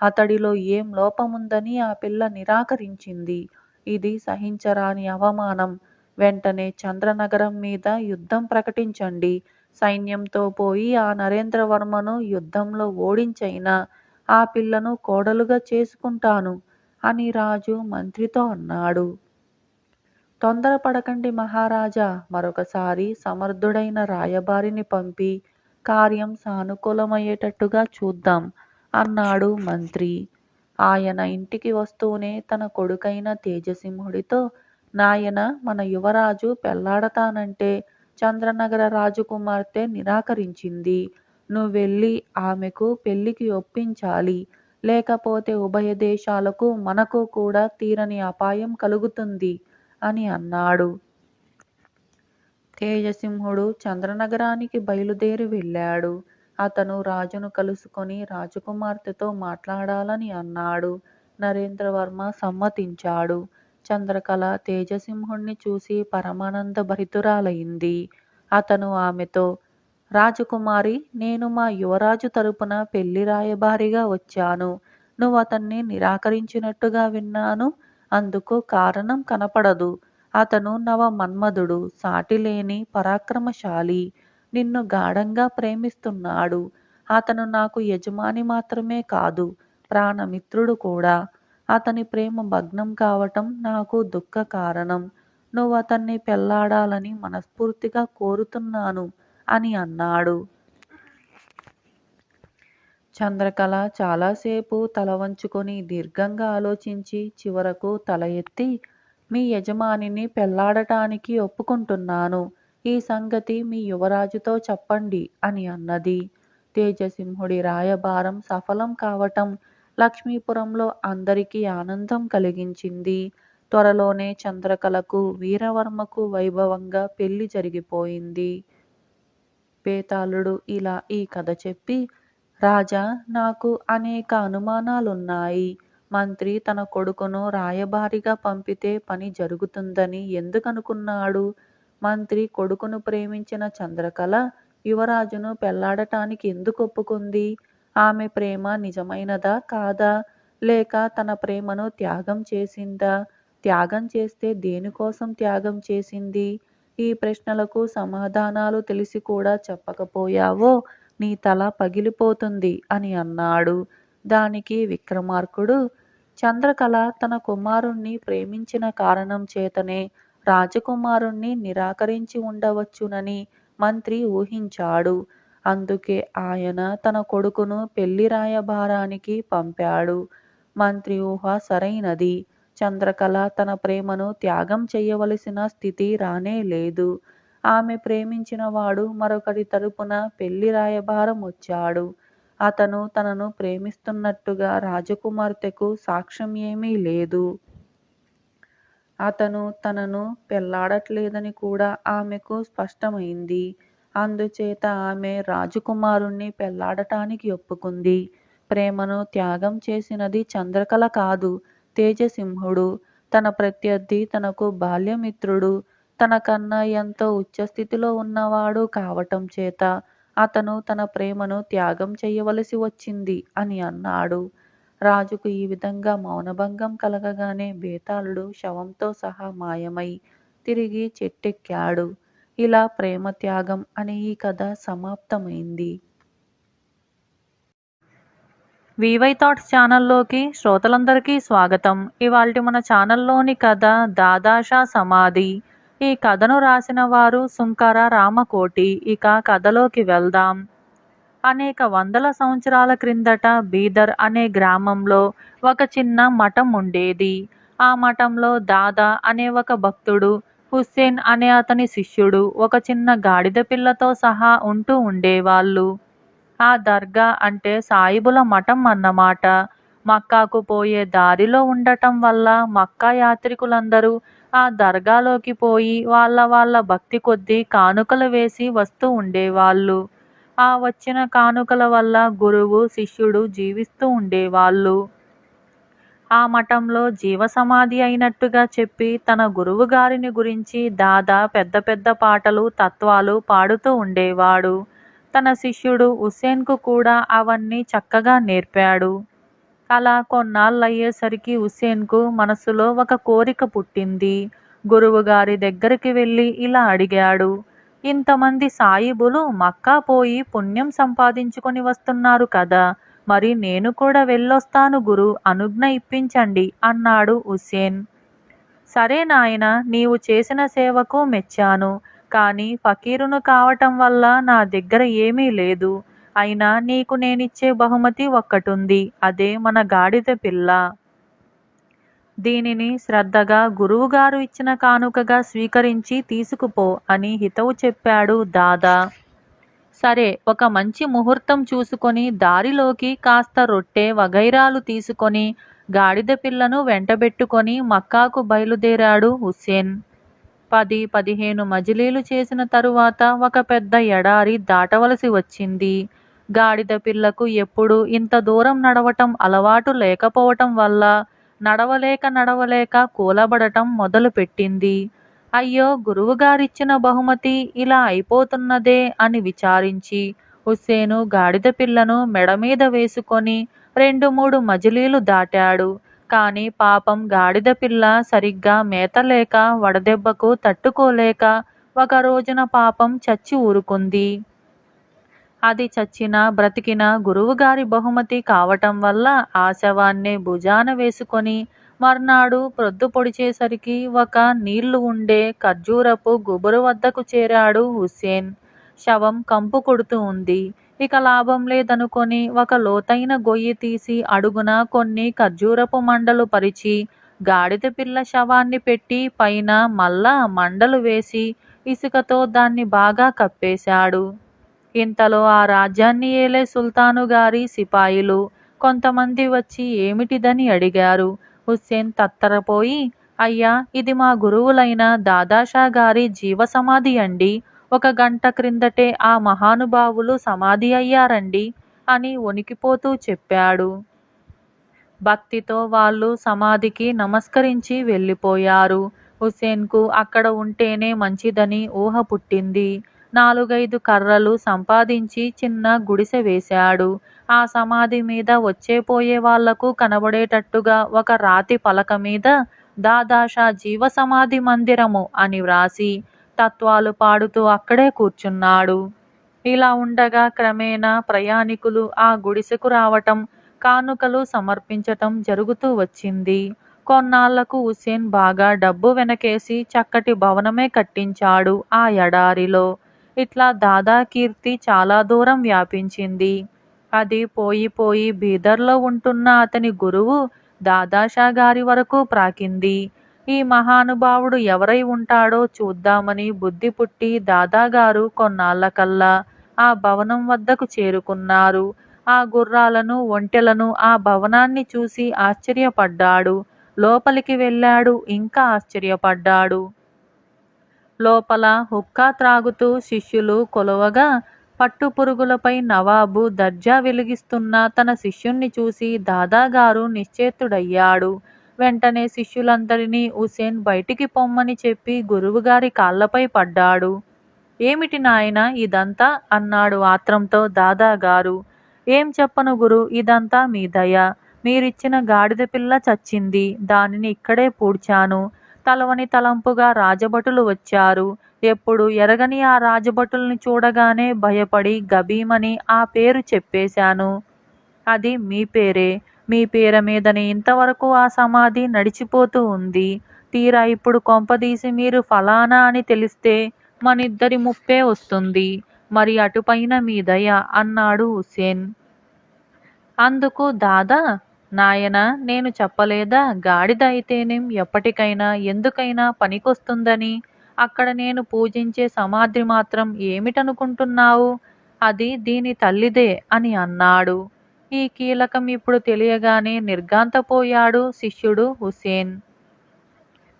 అతడిలో ఏం లోపముందని ఆ పిల్ల నిరాకరించింది. ఇది సహించరాని అవమానం. వెంటనే చంద్రనగరం మీద యుద్ధం ప్రకటించండి. సైన్యంతో పోయి ఆ నరేంద్రవర్మను యుద్ధంలో ఓడించైనా ఆ పిల్లను కోడలుగా చేసుకుంటాను అని రాజు మంత్రితో అన్నాడు. తొందరపడకండి మహారాజా, మరొకసారి సమర్థుడైన రాయబారిని పంపి కార్యం సానుకూలమయ్యేటట్టుగా చూద్దాం అన్నాడు మంత్రి. ఆయన ఇంటికి వస్తూనే తన కొడుకైన తేజసింహుడితో, నాయన, మన యువరాజు పెళ్లాడతానంటే చంద్రనగర రాజకుమార్తె నిరాకరించింది. నువ్వెళ్ళి ఆమెకు పెళ్లికి ఒప్పించాలి. లేకపోతే ఉభయ దేశాలకు మనకు కూడా తీరని అపాయం కలుగుతుంది అని అన్నాడు. తేజసింహుడు చంద్రనగరానికి బయలుదేరి వెళ్ళాడు. అతను రాజును కలుసుకొని రాజకుమార్తెతో మాట్లాడాలని అన్నాడు. నరేంద్రవర్మ సమ్మతించాడు. చంద్రకళ తేజసింహుణ్ణి చూసి పరమానంద భరితురాలైంది. అతను ఆమెతో, రాజకుమారి, నేను మా యువరాజు తరపున పెళ్లి రాయబారిగా వచ్చాను. నువ్వు అతన్ని నిరాకరించినట్టుగా విన్నాను. అందుకు కారణం కనపడదు. అతను నవ మన్మధుడు, సాటిలేని పరాక్రమశాలి. నిన్ను గాఢంగా ప్రేమిస్తున్నాడు. అతను నాకు యజమాని మాత్రమే కాదు, ప్రాణమిత్రుడు కూడా. అతని ప్రేమ భగ్నం కావటం నాకు దుఃఖ కారణం. నువ్వు అతన్ని పెళ్లాడాలని మనస్ఫూర్తిగా కోరుతున్నాను అని అన్నాడు. చంద్రకళ చాలాసేపు తల వంచుకొని దీర్ఘంగా ఆలోచించి చివరకు తల ఎత్తి, మీ యజమానిని పెళ్లాడటానికి ఒప్పుకుంటున్నాను. ఈ సంగతి మీ యువరాజుతో చెప్పండి అని అన్నది. తేజసింహుడి రాయబారం సఫలం కావటం లక్ష్మీపురంలో అందరికీ ఆనందం కలిగించింది. త్వరలోనే చంద్రకళకు వీరవర్మకు వైభవంగా పెళ్లి జరిగిపోయింది. బేతాళుడు ఇలా ఈ కథ చెప్పి, రాజా, నాకు అనేక అనుమానాలున్నాయి. మంత్రి తన కొడుకును రాయబారిగా పంపితే పని జరుగుతుందని ఎందుకనుకున్నాడు? మంత్రి కొడుకును ప్రేమించిన చంద్రకళ యువరాజును పెళ్లాడటానికి ఎందుకు ఒప్పుకుంది? ఆమె ప్రేమ నిజమైనదా కాదా? లేక తన ప్రేమను త్యాగం చేసిందా? త్యాగం చేస్తే దేనికోసం త్యాగం చేసింది? ఈ ప్రశ్నలకు సమాధానాలు తెలిసి కూడా చెప్పకపోయావో నీ తల పగిలిపోతుంది అని అన్నాడు. దానికి విక్రమార్కుడు, చంద్రకళ తన కుమారుణ్ణి ప్రేమించిన కారణం చేతనే రాజకుమారుణ్ణి నిరాకరించి ఉండవచ్చునని మంత్రి ఊహించాడు. అందుకే ఆయన తన కొడుకును పెళ్లి రాయబారానికి పంపాడు. మంత్రి ఊహ సరైనది. చంద్రకళ తన ప్రేమను త్యాగం చేయవలసిన స్థితి రానే లేదు. ఆమె ప్రేమించిన వాడు మరొకరి తరపున పెళ్లి రాయబారం వచ్చాడు. అతను తనను ప్రేమిస్తున్నట్టుగా రాజకుమార్తెకు సాక్ష్యం ఏమీ లేదు. అతను తనను పెళ్లాడట్లేదని కూడా ఆమెకు స్పష్టమైంది. అందుచేత ఆమె రాజకుమారుణ్ణి పెళ్లాడటానికి ఒప్పుకుంది. ప్రేమను త్యాగం చేసినది చంద్రకళ కాదు, తేజసింహుడు. తన ప్రత్యర్థి తనకు బాల్యమిత్రుడు, తనకన్నా ఎంతో ఉచ్చస్థితిలో ఉన్నవాడు కావటం చేత అతను తన ప్రేమను త్యాగం చేయవలసి వచ్చింది అని అన్నాడు. రాజుకు ఈ విధంగా మౌనభంగం కలగగానే బేతాళుడు శవంతో సహా మాయమై తిరిగి చెట్టెక్కాడు. ఇలా ప్రేమ త్యాగం అనే ఈ కథ సమాప్తమైంది. వివై థాట్స్ ఛానల్లోకి శ్రోతలందరికీ స్వాగతం. ఇవాల్టి మన ఛానల్లోని కథ దాదాషా సమాధి. ఈ కథను రాసిన వారు సుంకర రామకోటి. ఇక కథలోకి వెళ్దాం. అనేక వందల సంవత్సరాల క్రిందట బీదర్ అనే గ్రామంలో ఒక చిన్న మఠం ఉండేది. ఆ మఠంలో దాదా అనే ఒక భక్తుడు, హుస్సేన్ అనే అతని శిష్యుడు ఒక చిన్న గాడిద పిల్లతో సహా ఉంటూ ఉండేవాళ్ళు. ఆ దర్గా అంటే సాయిబుల మఠం అన్నమాట. మక్కాకు పోయే దారిలో ఉండటం వల్ల మక్కా యాత్రికులందరూ ఆ దర్గాలోకి పోయి వాళ్ళ భక్తి కొద్దీ కానుకలు వేసి వస్తూ ఉండేవాళ్ళు. ఆ వచ్చిన కానుకల వల్ల గురువు శిష్యుడు జీవిస్తూ ఉండేవాళ్ళు. ఆ మఠంలో జీవసమాధి అయినట్టుగా చెప్పి తన గురువు గారిని గురించి దాదా పెద్ద పెద్ద పాటలు తత్వాలు పాడుతూ ఉండేవాడు. తన శిష్యుడు హుస్సేన్కు కూడా అవన్నీ చక్కగా నేర్పాడు. అలా కొన్నాళ్ళయ్యేసరికి హుస్సేన్కు మనసులో ఒక కోరిక పుట్టింది. గురువుగారి దగ్గరికి వెళ్ళి ఇలా అడిగాడు, ఇంతమంది సాయిబులు మక్కా పోయి పుణ్యం సంపాదించుకొని వస్తున్నారు కదా, మరి నేను కూడా వెళ్ళొస్తాను గురు, అనుజ్ఞ ఇప్పించండి అన్నాడు హుస్సేన్. సరే నాయన, నీవు చేసిన సేవకు మెచ్చాను. కానీ ఫకీరును కావటం వల్ల నా దగ్గర ఏమీ లేదు. అయినా నీకు నేనిచ్చే బహుమతి ఒక్కటుంది. అదే మన గాడిద పిల్ల. దీనిని శ్రద్ధగా గురువుగారు ఇచ్చిన కానుకగా స్వీకరించి తీసుకుపో అని హితవు చెప్పాడు దాదా. సరే, ఒక మంచి ముహూర్తం చూసుకొని దారిలోకి కాస్త రొట్టె వగైరాలు తీసుకొని గాడిద పిల్లను వెంటబెట్టుకొని మక్కాకు బయలుదేరాడు హుస్సేన్. 10-15 మజిలీలు చేసిన తరువాత ఒక పెద్ద ఎడారి దాటవలసి వచ్చింది. గాడిద పిల్లకు ఎప్పుడు ఇంత దూరం నడవటం అలవాటు లేకపోవటం వల్ల నడవలేక కూలబడటం మొదలుపెట్టింది. అయ్యో, గురువుగారిచ్చిన బహుమతి ఇలా అయిపోతున్నదే అని విచారించి హుస్సేను గాడిద పిల్లను మెడమీద వేసుకొని 2-3 మజిలీలు దాటాడు. కాని పాపం గాడిద పిల్ల సరిగ్గా మేతలేక వడదెబ్బకు తట్టుకోలేక ఒక రోజున పాపం చచ్చి ఊరుకుంది. అది చచ్చినా బ్రతికినా గురువుగారి బహుమతి కావటం వల్ల ఆ శవాన్నే భుజాన వేసుకొని మర్నాడు ప్రొద్దు పొడిచేసరికి ఒక నీళ్లు ఉండే ఖర్జూరపు గుబురు వద్దకు చేరాడు హుస్సేన్. శవం కంపు కొడుతూ ఉంది. ఇక లాభం లేదనుకొని ఒక లోతైన గొయ్యి తీసి అడుగున కొన్ని ఖర్జూరపు మండలు పరిచి గాడిద పిల్ల శవాన్ని పెట్టి పైన మళ్ళా మండలు వేసి ఇసుకతో దాన్ని బాగా కప్పేశాడు. ఇంతలో ఆ రాజ్యాన్ని ఏలే సుల్తాను గారి సిపాయిలు కొంతమంది వచ్చి ఏమిటిదని అడిగారు. హుస్సేన్ తత్తరపోయి, అయ్యా, ఇది మా గురువులైన దాదాషా గారి జీవసమాధి అండి. 1 గంట క్రిందటే ఆ మహానుభావులు సమాధి అయ్యారండి అని వణికిపోతూ చెప్పాడు. భక్తితో వాళ్ళు సమాధికి నమస్కరించి వెళ్ళిపోయారు. హుస్సేన్కు అక్కడ ఉంటేనే మంచిదని ఊహ పుట్టింది. 4-5 కర్రలు సంపాదించి చిన్న గుడిసె వేశాడు. ఆ సమాధి మీద వచ్చే పోయే వాళ్లకు కనబడేటట్టుగా ఒక రాతి పలక మీద దాదాషా జీవసమాధి మందిరము అని వ్రాసి తత్వాలు పాడుతూ అక్కడే కూర్చున్నాడు. ఇలా ఉండగా క్రమేణా ప్రయాణికులు ఆ గుడిసెకు రావటం, కానుకలు సమర్పించటం జరుగుతూ వచ్చింది. కొన్నాళ్లకు హుస్సేన్ బాగా డబ్బు వెనకేసి చక్కటి భవనమే కట్టించాడు ఆ ఎడారిలో. ఇట్లా దాదా కీర్తి చాలా దూరం వ్యాపించింది. అది పోయి పోయి బీదర్లో ఉంటున్న అతని గురువు దాదాషా గారి వరకు ప్రాకింది. ఈ మహానుభావుడు ఎవరై ఉంటాడో చూద్దామని బుద్ధి పుట్టి దాదాగారు కొన్నాళ్లకల్లా ఆ భవనం వద్దకు చేరుకున్నారు. ఆ గుర్రాలను, ఒంటెలను, ఆ భవనాన్ని చూసి ఆశ్చర్యపడ్డాడు. లోపలికి వెళ్ళాడు, ఇంకా ఆశ్చర్యపడ్డాడు. లోపల హుక్కా త్రాగుతూ శిష్యులు కొలువగా పట్టుపురుగులపై నవాబు దర్జా వెలిగిస్తున్న తన శిష్యుణ్ణి చూసి దాదాగారు నిశ్చేతుడయ్యాడు. వెంటనే శిష్యులందరినీ హుస్సేన్ బయటికి పొమ్మని చెప్పి గురువుగారి కాళ్లపై పడ్డాడు. ఏమిటి నాయనా ఇదంతా అన్నాడు ఆత్రంతో దాదాగారు. ఏం చెప్పను గురు, ఇదంతా మీ దయ. మీరిచ్చిన గాడిద పిల్ల చచ్చింది, దానిని ఇక్కడే పూడ్చాను. తలవని తలంపుగా రాజభటులు వచ్చారు. ఎప్పుడు ఎరగని ఆ రాజభటుల్ని చూడగానే భయపడి గభీమని ఆ పేరు చెప్పేశాను. అది మీ పేరే. మీ పేర మీదనే ఇంతవరకు ఆ సమాధి నడిచిపోతూ ఉంది. తీరా ఇప్పుడు కొంపదీసి మీరు ఫలానా అని తెలిస్తే మనిద్దరి ముప్పే వస్తుంది. మరి అటుపైన మీ దయ అన్నాడు హుస్సేన్. అందుకు దాదా, నాయనా నేను చెప్పలేదా గాడిద అయితేనేం ఎప్పటికైనా ఎందుకైనా పనికొస్తుందని. అక్కడ నేను పూజించే సమాధి మాత్రం ఏమిటనుకుంటున్నావు? అది దీని తల్లిదే అని అన్నాడు. ఈ కీలకం ఇప్పుడు తెలియగానే నిర్ఘాంతపోయాడు శిష్యుడు హుస్సేన్.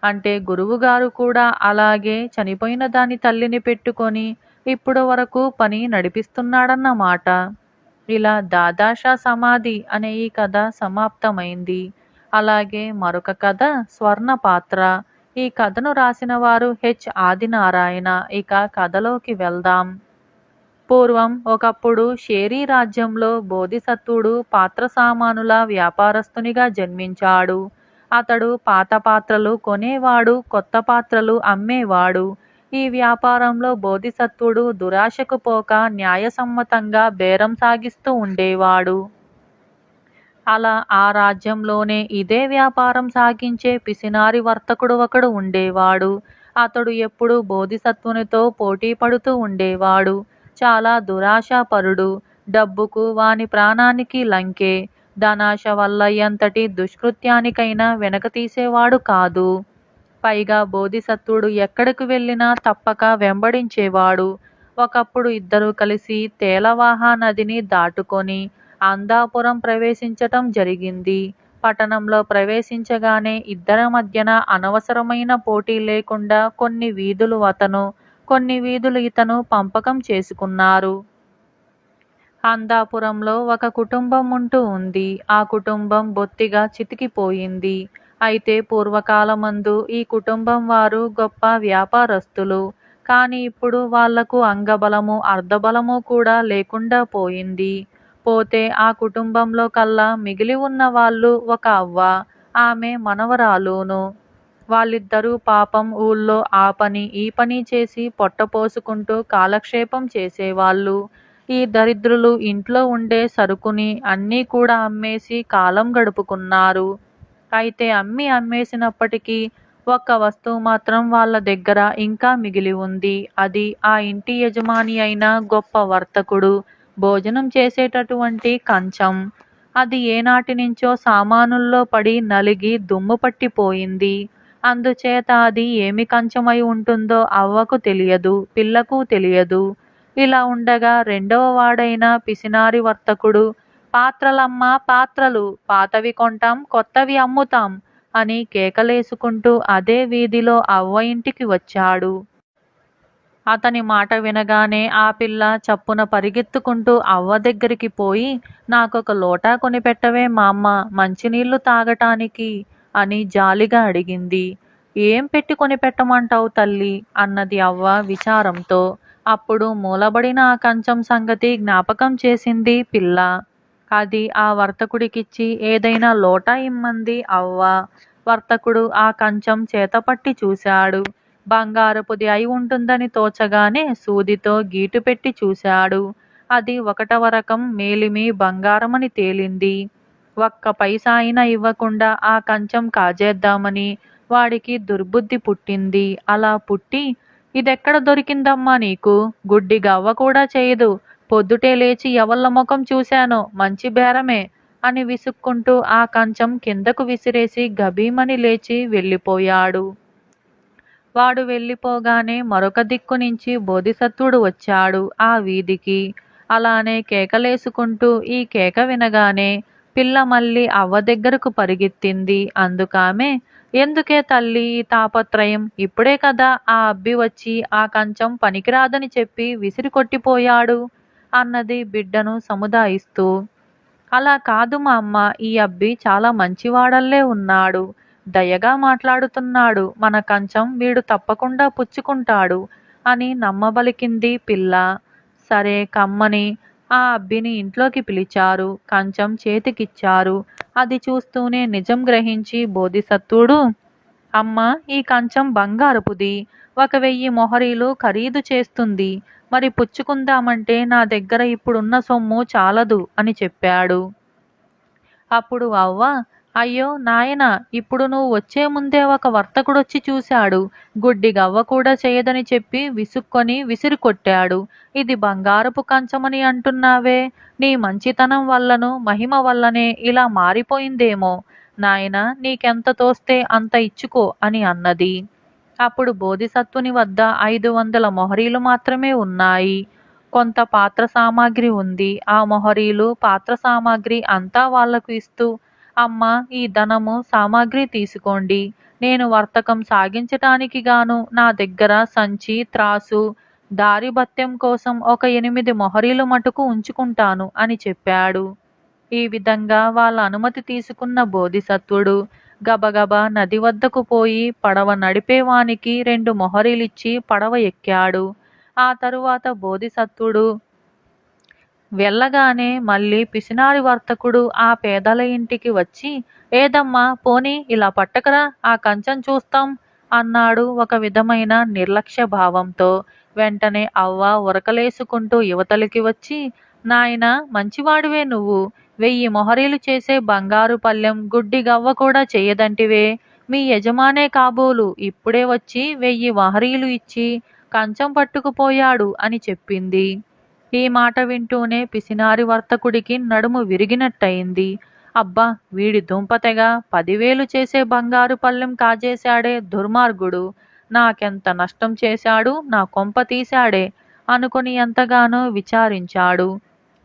అంటే గురువుగారు కూడా అలాగే చనిపోయిన దాని తల్లిని పెట్టుకొని ఇప్పుడు వరకు పని నడిపిస్తున్నాడన్నమాట. ఇలా దాదాషా సమాధి అనే ఈ కథ సమాప్తమైంది. అలాగే మరొక కథ స్వర్ణపాత్ర. ఈ కథను రాసిన వారు హెచ్ ఆదినారాయణ. ఇక కథలోకి వెళ్దాం. పూర్వం ఒకప్పుడు షేరీ రాజ్యంలో బోధిసత్వుడు పాత్ర సామానుల వ్యాపారస్తునిగా జన్మించాడు. అతడు పాత పాత్రలు కొనేవాడు, కొత్త పాత్రలు అమ్మేవాడు. ఈ వ్యాపారంలో బోధిసత్వుడు దురాశకు పోక న్యాయసమ్మతంగా బేరం సాగిస్తూ ఉండేవాడు. అలా ఆ రాజ్యంలోనే ఇదే వ్యాపారం సాగించే పిసినారి వర్తకుడు ఒకడు ఉండేవాడు. అతడు ఎప్పుడూ బోధిసత్వునితో పోటీ పడుతూ ఉండేవాడు. చాలా దురాశాపరుడు. డబ్బుకు వాని ప్రాణానికి లంకే. ధనాశ వల్ల ఎంతటి దుష్కృత్యానికైనా వెనక తీసేవాడు కాదు. పైగా బోధిసత్వుడు ఎక్కడికి వెళ్ళినా తప్పక వెంబడించేవాడు. ఒకప్పుడు ఇద్దరూ కలిసి తేలవాహా నదిని దాటుకొని అందాపురం ప్రవేశించటం జరిగింది. పట్టణంలో ప్రవేశించగానే ఇద్దరి మధ్యన అనవసరమైన పోటీ లేకుండా కొన్ని వీధులు అతను, కొన్ని వీధులు ఇతను పంపకం చేసుకున్నారు. అందాపురంలో ఒక కుటుంబం ఉంటూ ఉంది. ఆ కుటుంబం బొత్తిగా చితికిపోయింది. అయితే పూర్వకాలమందు ఈ కుటుంబం వారు గొప్ప వ్యాపారస్తులు. కానీ ఇప్పుడు వాళ్లకు అంగబలము అర్ధబలము కూడా లేకుండా పోయింది. పోతే ఆ కుటుంబంలో కల్లా మిగిలి ఉన్న వాళ్ళు ఒక అవ్వ, ఆమె మనవరాలును. వాళ్ళిద్దరూ పాపం ఊళ్ళో ఆ పని ఈ పని చేసి పొట్టపోసుకుంటూ కాలక్షేపం చేసేవాళ్ళు. ఈ దరిద్రులు ఇంట్లో ఉండే సరుకుని అన్నీ కూడా అమ్మేసి కాలం గడుపుకున్నారు. అయితే అమ్మేసినప్పటికీ ఒక్క వస్తువు మాత్రం వాళ్ళ దగ్గర ఇంకా మిగిలి ఉంది. అది ఆ ఇంటి యజమాని అయిన గొప్ప వర్తకుడు భోజనం చేసేటటువంటి కంచం. అది ఏనాటి నుంచో సామానుల్లో పడి నలిగి దుమ్ము పట్టిపోయింది. అందుచేత అది ఏమి కంచమై ఉంటుందో అవ్వకు తెలియదు, పిల్లకు తెలియదు. ఇలా ఉండగా రెండవ వాడైన పిసినారి వర్తకుడు, పాత్రలమ్మా పాత్రలు, పాతవి కొంటాం, కొత్తవి అమ్ముతాం అని కేకలేసుకుంటూ అదే వీధిలో అవ్వ ఇంటికి వచ్చాడు. అతని మాట వినగానే ఆ పిల్ల చప్పున పరిగెత్తుకుంటూ అవ్వ దగ్గరికి పోయి, నాకొక లోటా కొనిపెట్టవే మామ్మ, మంచినీళ్లు తాగటానికి అని జాలిగా అడిగింది. ఏం పెట్టి కొనిపెట్టమంటావు తల్లి అన్నది అవ్వ విచారంతో. అప్పుడు మూలబడిన ఆ కంచం సంగతి జ్ఞాపకం చేసింది పిల్ల. అది ఆ వర్తకుడికిచ్చి ఏదైనా లోటా ఇమ్మంది అవ్వ. వర్తకుడు ఆ కంచం చేతపట్టి చూశాడు. బంగారపుది అయి ఉంటుందని తోచగానే సూదితో గీటు పెట్టి చూశాడు. అది 1వ రకం మేలిమి బంగారమని తేలింది. ఒక్క పైసా అయినా ఇవ్వకుండా ఆ కంచం కాజేద్దామని వాడికి దుర్బుద్ధి పుట్టింది. అలా పుట్టి, ఇదెక్కడ దొరికిందమ్మా నీకు? గుడ్డి గవ్వ కూడా చేయదు. పొద్దుటే లేచి ఎవళ్ళ ముఖం చూశానో, మంచి బేరమే అని విసుక్కుంటూ ఆ కంచం కిందకు విసిరేసి గభీమని లేచి వెళ్ళిపోయాడు. వాడు వెళ్ళిపోగానే మరొక దిక్కు నుంచి బోధిసత్వుడు వచ్చాడు ఆ వీధికి. అలానే కేకలేసుకుంటూ ఈ కేక వినగానే పిల్ల మళ్ళీ అవ్వ దగ్గరకు పరిగెత్తింది. అందుకామె, ఎందుకే తల్లి ఈ తాపత్రయం? ఇప్పుడే కదా ఆ అబ్బి వచ్చి ఆ కంచం పనికిరాదని చెప్పి విసిరి కొట్టిపోయాడు అన్నది బిడ్డను సముదాయిస్తూ. అలా కాదు మా అమ్మ, ఈ అబ్బి చాలా మంచివాడల్లే ఉన్నాడు. దయగా మాట్లాడుతున్నాడు. మన కంచం వీడు తప్పకుండా పుచ్చుకుంటాడు అని నమ్మబలికింది పిల్ల. సరే కమ్మని ఆ అబ్బిని ఇంట్లోకి పిలిచారు. కంచం చేతికిచ్చారు. అది చూస్తూనే నిజం గ్రహించి బోధిసత్వుడు, అమ్మ, ఈ కంచం బంగారపుది. 1000 మొహరీలు ఖరీదు చేస్తుంది. మరి పుచ్చుకుందామంటే నా దగ్గర ఇప్పుడున్న సొమ్ము చాలదు అని చెప్పాడు. అప్పుడు అవ్వ, అయ్యో నాయనా, ఇప్పుడు నువ్వు వచ్చే ముందే ఒక వర్తకుడొచ్చి చూశాడు. గుడ్డి గవ్వ కూడా చేయదని చెప్పి విసుక్కొని విసిరి కొట్టాడు. ఇది బంగారపు కంచమని అంటున్నావే? నీ మంచితనం వల్లనూ మహిమ వల్లనే ఇలా మారిపోయిందేమో. నాయనా, నీకెంత తోస్తే అంత ఇచ్చుకో అని అన్నది. అప్పుడు బోధిసత్వుని వద్ద 500 మొహరీలు మాత్రమే ఉన్నాయి. కొంత పాత్ర సామాగ్రి ఉంది. ఆ మొహరీలు, పాత్ర సామాగ్రి అంతా వాళ్లకు ఇస్తూ, అమ్మ, ఈ ధనము సామాగ్రి తీసుకోండి. నేను వర్తకం సాగించటానికి గాను నా దగ్గర సంచి, త్రాసు, దారి భత్యం కోసం ఒక 8 మొహరీలు మటుకు ఉంచుకుంటాను అని చెప్పాడు. ఈ విధంగా వాళ్ళ అనుమతి తీసుకున్న బోధిసత్వుడు గబగబా నది వద్దకు పోయి పడవ నడిపేవానికి 2 మొహరీలిచ్చి పడవ ఎక్కాడు. ఆ తరువాత బోధిసత్వుడు వెళ్ళగానే మళ్ళీ పిసినారి వర్తకుడు ఆ పేదల ఇంటికి వచ్చి, ఏదమ్మా, పోనీ ఇలా పట్టకరా, ఆ కంచం చూస్తాం అన్నాడు ఒక విధమైన నిర్లక్ష్య భావంతో. వెంటనే అవ్వ ఉరకలేసుకుంటూ యువతలికి వచ్చి, నాయనా, మంచివాడివే నువ్వు. 1000 మొహరీలు చేసే బంగారు పళ్ళెం గుడ్డి గవ్వ కూడా చేయదంటివే. మీ యజమానే కాబోలు ఇప్పుడే వచ్చి 1000 మొహరీలు ఇచ్చి కంచం పట్టుకుపోయాడు అని చెప్పింది. ఈ మాట వింటూనే పిసినారి వర్తకుడికి నడుము విరిగినట్టయింది. అబ్బా, వీడి దుంపతెగ 10,000 చేసే బంగారు పళ్ళెం కాజేశాడే దుర్మార్గుడు. నాకెంత నష్టం చేశాడు, నా కొంప తీశాడే అనుకుని ఎంతగానో విచారించాడు.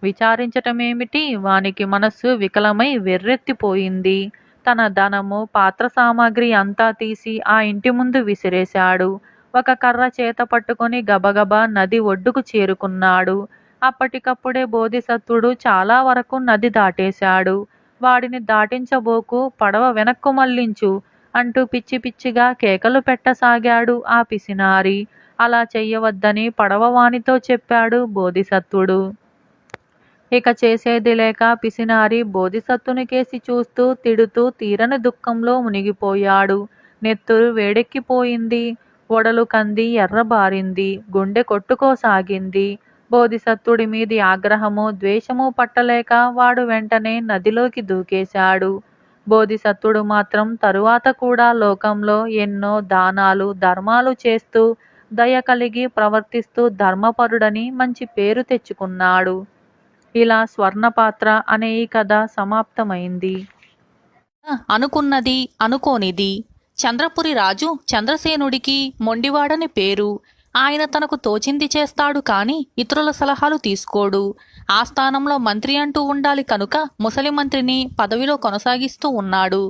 విచారించటమేమిటి, వానికి మనస్సు వికలమై వెర్రెత్తిపోయింది. తన ధనము, పాత్ర సామాగ్రి అంతా తీసి ఆ ఇంటి ముందు విసిరేశాడు. ఒక కర్ర చేత పట్టుకొని గబగబా నది ఒడ్డుకు చేరుకున్నాడు. అప్పటికప్పుడే బోధిసత్వుడు చాలా వరకు నది దాటేశాడు. వాడిని దాటించబోకు, పడవ వెనక్కు మళ్లించు అంటూ పిచ్చి పిచ్చిగా కేకలు పెట్టసాగాడు ఆ పిసినారి. అలా చెయ్యవద్దని పడవ వానితో చెప్పాడు బోధిసత్వుడు. ఇక చేసేది లేక పిసినారి బోధిసత్వుని కేసి చూస్తూ తిడుతూ తీరని దుఃఖంలో మునిగిపోయాడు. నెత్తురు వేడెక్కిపోయింది. ఒడలు కంది ఎర్రబారింది. గుండె కొట్టుకోసాగింది. బోధిసత్వుడి మీది ఆగ్రహము, ద్వేషము పట్టలేక వాడు వెంటనే నదిలోకి దూకేశాడు. బోధిసత్వుడు మాత్రం తరువాత కూడా లోకంలో ఎన్నో దానాలు, ధర్మాలు చేస్తూ దయ కలిగి ప్రవర్తిస్తూ ధర్మపరుడని మంచి పేరు తెచ్చుకున్నాడు. ఇలా స్వర్ణపాత్ర అనే ఈ కథ సమాప్తమైంది.
అనుకున్నది అనుకోనిది. చంద్రపురి రాజు చంద్రసేనుడికి మొండివాడని పేరు. ఆయన తనకు తోచింది చేస్తాడు కాని ఇతరుల సలహాలు తీసుకోడు. ఆ స్థానంలో మంత్రి అంటూ ఉండాలి కనుక ముసలి మంత్రిని పదవిలో కొనసాగిస్తూ ఉన్నాడు.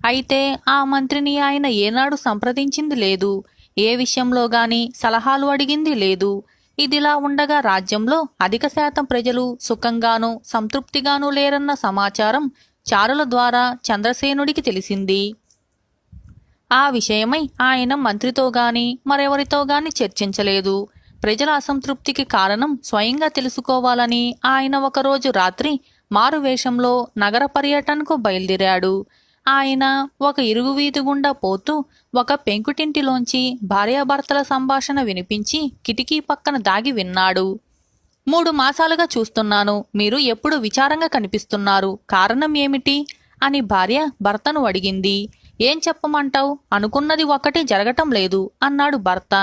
అయితే ఆ మంత్రిని ఆయన ఏనాడు సంప్రదించింది లేదు. ఏ విషయంలో గాని సలహాలు అడిగింది లేదు. ఇదిలా ఉండగా రాజ్యంలో అధిక శాతం ప్రజలు సుఖంగానూ సంతృప్తిగానూ లేరన్న సమాచారం చారుల ద్వారా చంద్రసేనుడికి తెలిసింది. ఆ విషయమై ఆయన మంత్రితో గాని మరెవరితో గాని చర్చించలేదు. ప్రజల అసంతృప్తికి కారణం స్వయంగా తెలుసుకోవాలని ఆయన ఒకరోజు రాత్రి మారువేషంలో నగర పర్యటనకు బయలుదేరాడు. ఆయన ఒక ఇరుగు వీధి గుండా పోతూ ఒక పెంకుటింటిలోంచి భార్యాభర్తల సంభాషణ వినిపించి కిటికీ పక్కన దాగి విన్నాడు. 3 మాసాలుగా చూస్తున్నాను. మీరు ఎప్పుడు విచారంగా కనిపిస్తున్నారు. కారణం ఏమిటి అని భార్య భర్తను అడిగింది. ఏం చెప్పమంటావు? అనుకున్నది ఒకటి జరగటం లేదు అన్నాడు భర్త.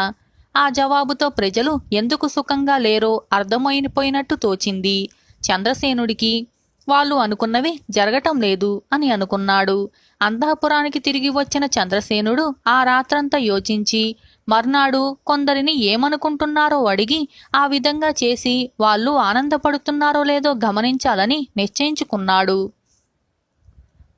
ఆ జవాబుతో ప్రజలు ఎందుకు సుఖంగా లేరో అర్థమైపోయినట్టు తోచింది చంద్రసేనుడికి. వాళ్ళు అనుకున్నవి జరగటం లేదు అని అనుకున్నాడు. అంతఃపురానికి తిరిగి వచ్చిన చంద్రసేనుడు ఆ రాత్రంతా యోచించి మర్నాడు కొందరిని ఏమనుకుంటున్నారో అడిగి ఆ విధంగా చేసి వాళ్ళు ఆనందపడుతున్నారో లేదో గమనించాలని నిశ్చయించుకున్నాడు.